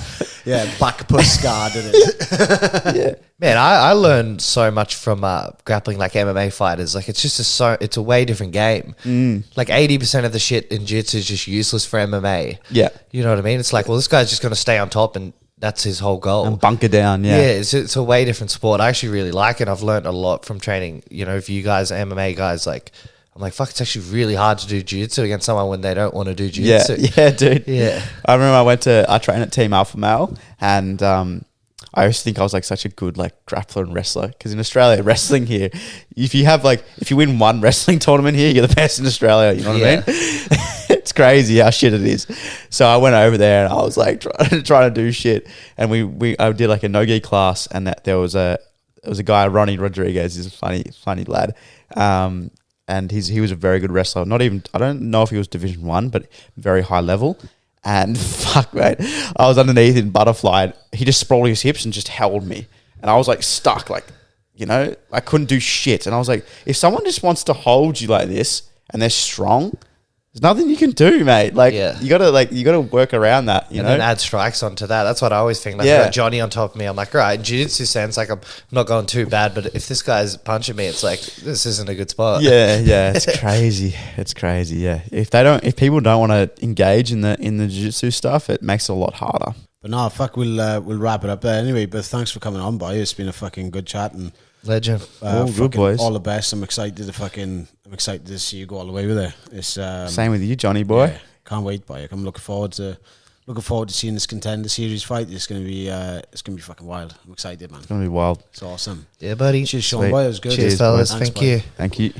Yeah, back push scarred in it. Yeah. Man, I learned so much from grappling like MMA fighters. Like it's just it's a way different game. Like 80% of the shit in jiu-jitsu is just useless for MMA. Yeah. You know what I mean? It's like, well, this guy's just going to stay on top and that's his whole goal. And bunker down, Yeah, it's a way different sport. I actually really like it. I've learned a lot from training. You know, if you guys, MMA guys, like, I'm like, fuck, it's actually really hard to do jiu-jitsu against someone when they don't want to do jiu-jitsu. Yeah, dude. Yeah. I remember I trained at Team Alpha Male, and I always think I was like such a good like grappler and wrestler, because in Australia, wrestling here, if you win one wrestling tournament here, you're the best in Australia. You know what I mean? It's crazy how shit it is. So I went over there and I was like trying to do shit, and I did like a no-gi class, and there was a guy, Ronnie Rodriguez. He's a funny lad. And he was a very good wrestler. I don't know if he was Division 1, but very high level. And fuck, mate, I was underneath in butterfly, and he just sprawled his hips and just held me. And I was like stuck, like, you know, I couldn't do shit. And I was like, if someone just wants to hold you like this and they're strong, there's nothing you can do, mate. Like, you gotta work around that, you know? And then add strikes onto that. That's what I always think. Like, I got Johnny on top of me. I'm like, all right, in jiu-jitsu sense, like, I'm not going too bad, but if this guy's punching me, it's like, this isn't a good spot. Yeah, it's crazy. It's crazy, yeah. If people don't want to engage in the jiu-jitsu stuff, it makes it a lot harder. But no, fuck, we'll wrap it up there anyway. But thanks for coming on, boy. It's been a fucking good chat, and Legend. Good boys. All the best. I'm excited to see you go all the way with it. It's same with you, Johnny boy. Yeah, can't wait, boy. I'm looking forward to seeing this Contender series fight. It's gonna be fucking wild. I'm excited, man. It's gonna be wild. It's awesome. Yeah, buddy. Cheers, Sean. Boy, it was good. Cheers, fellas. Thanks, Thank you. Thank you.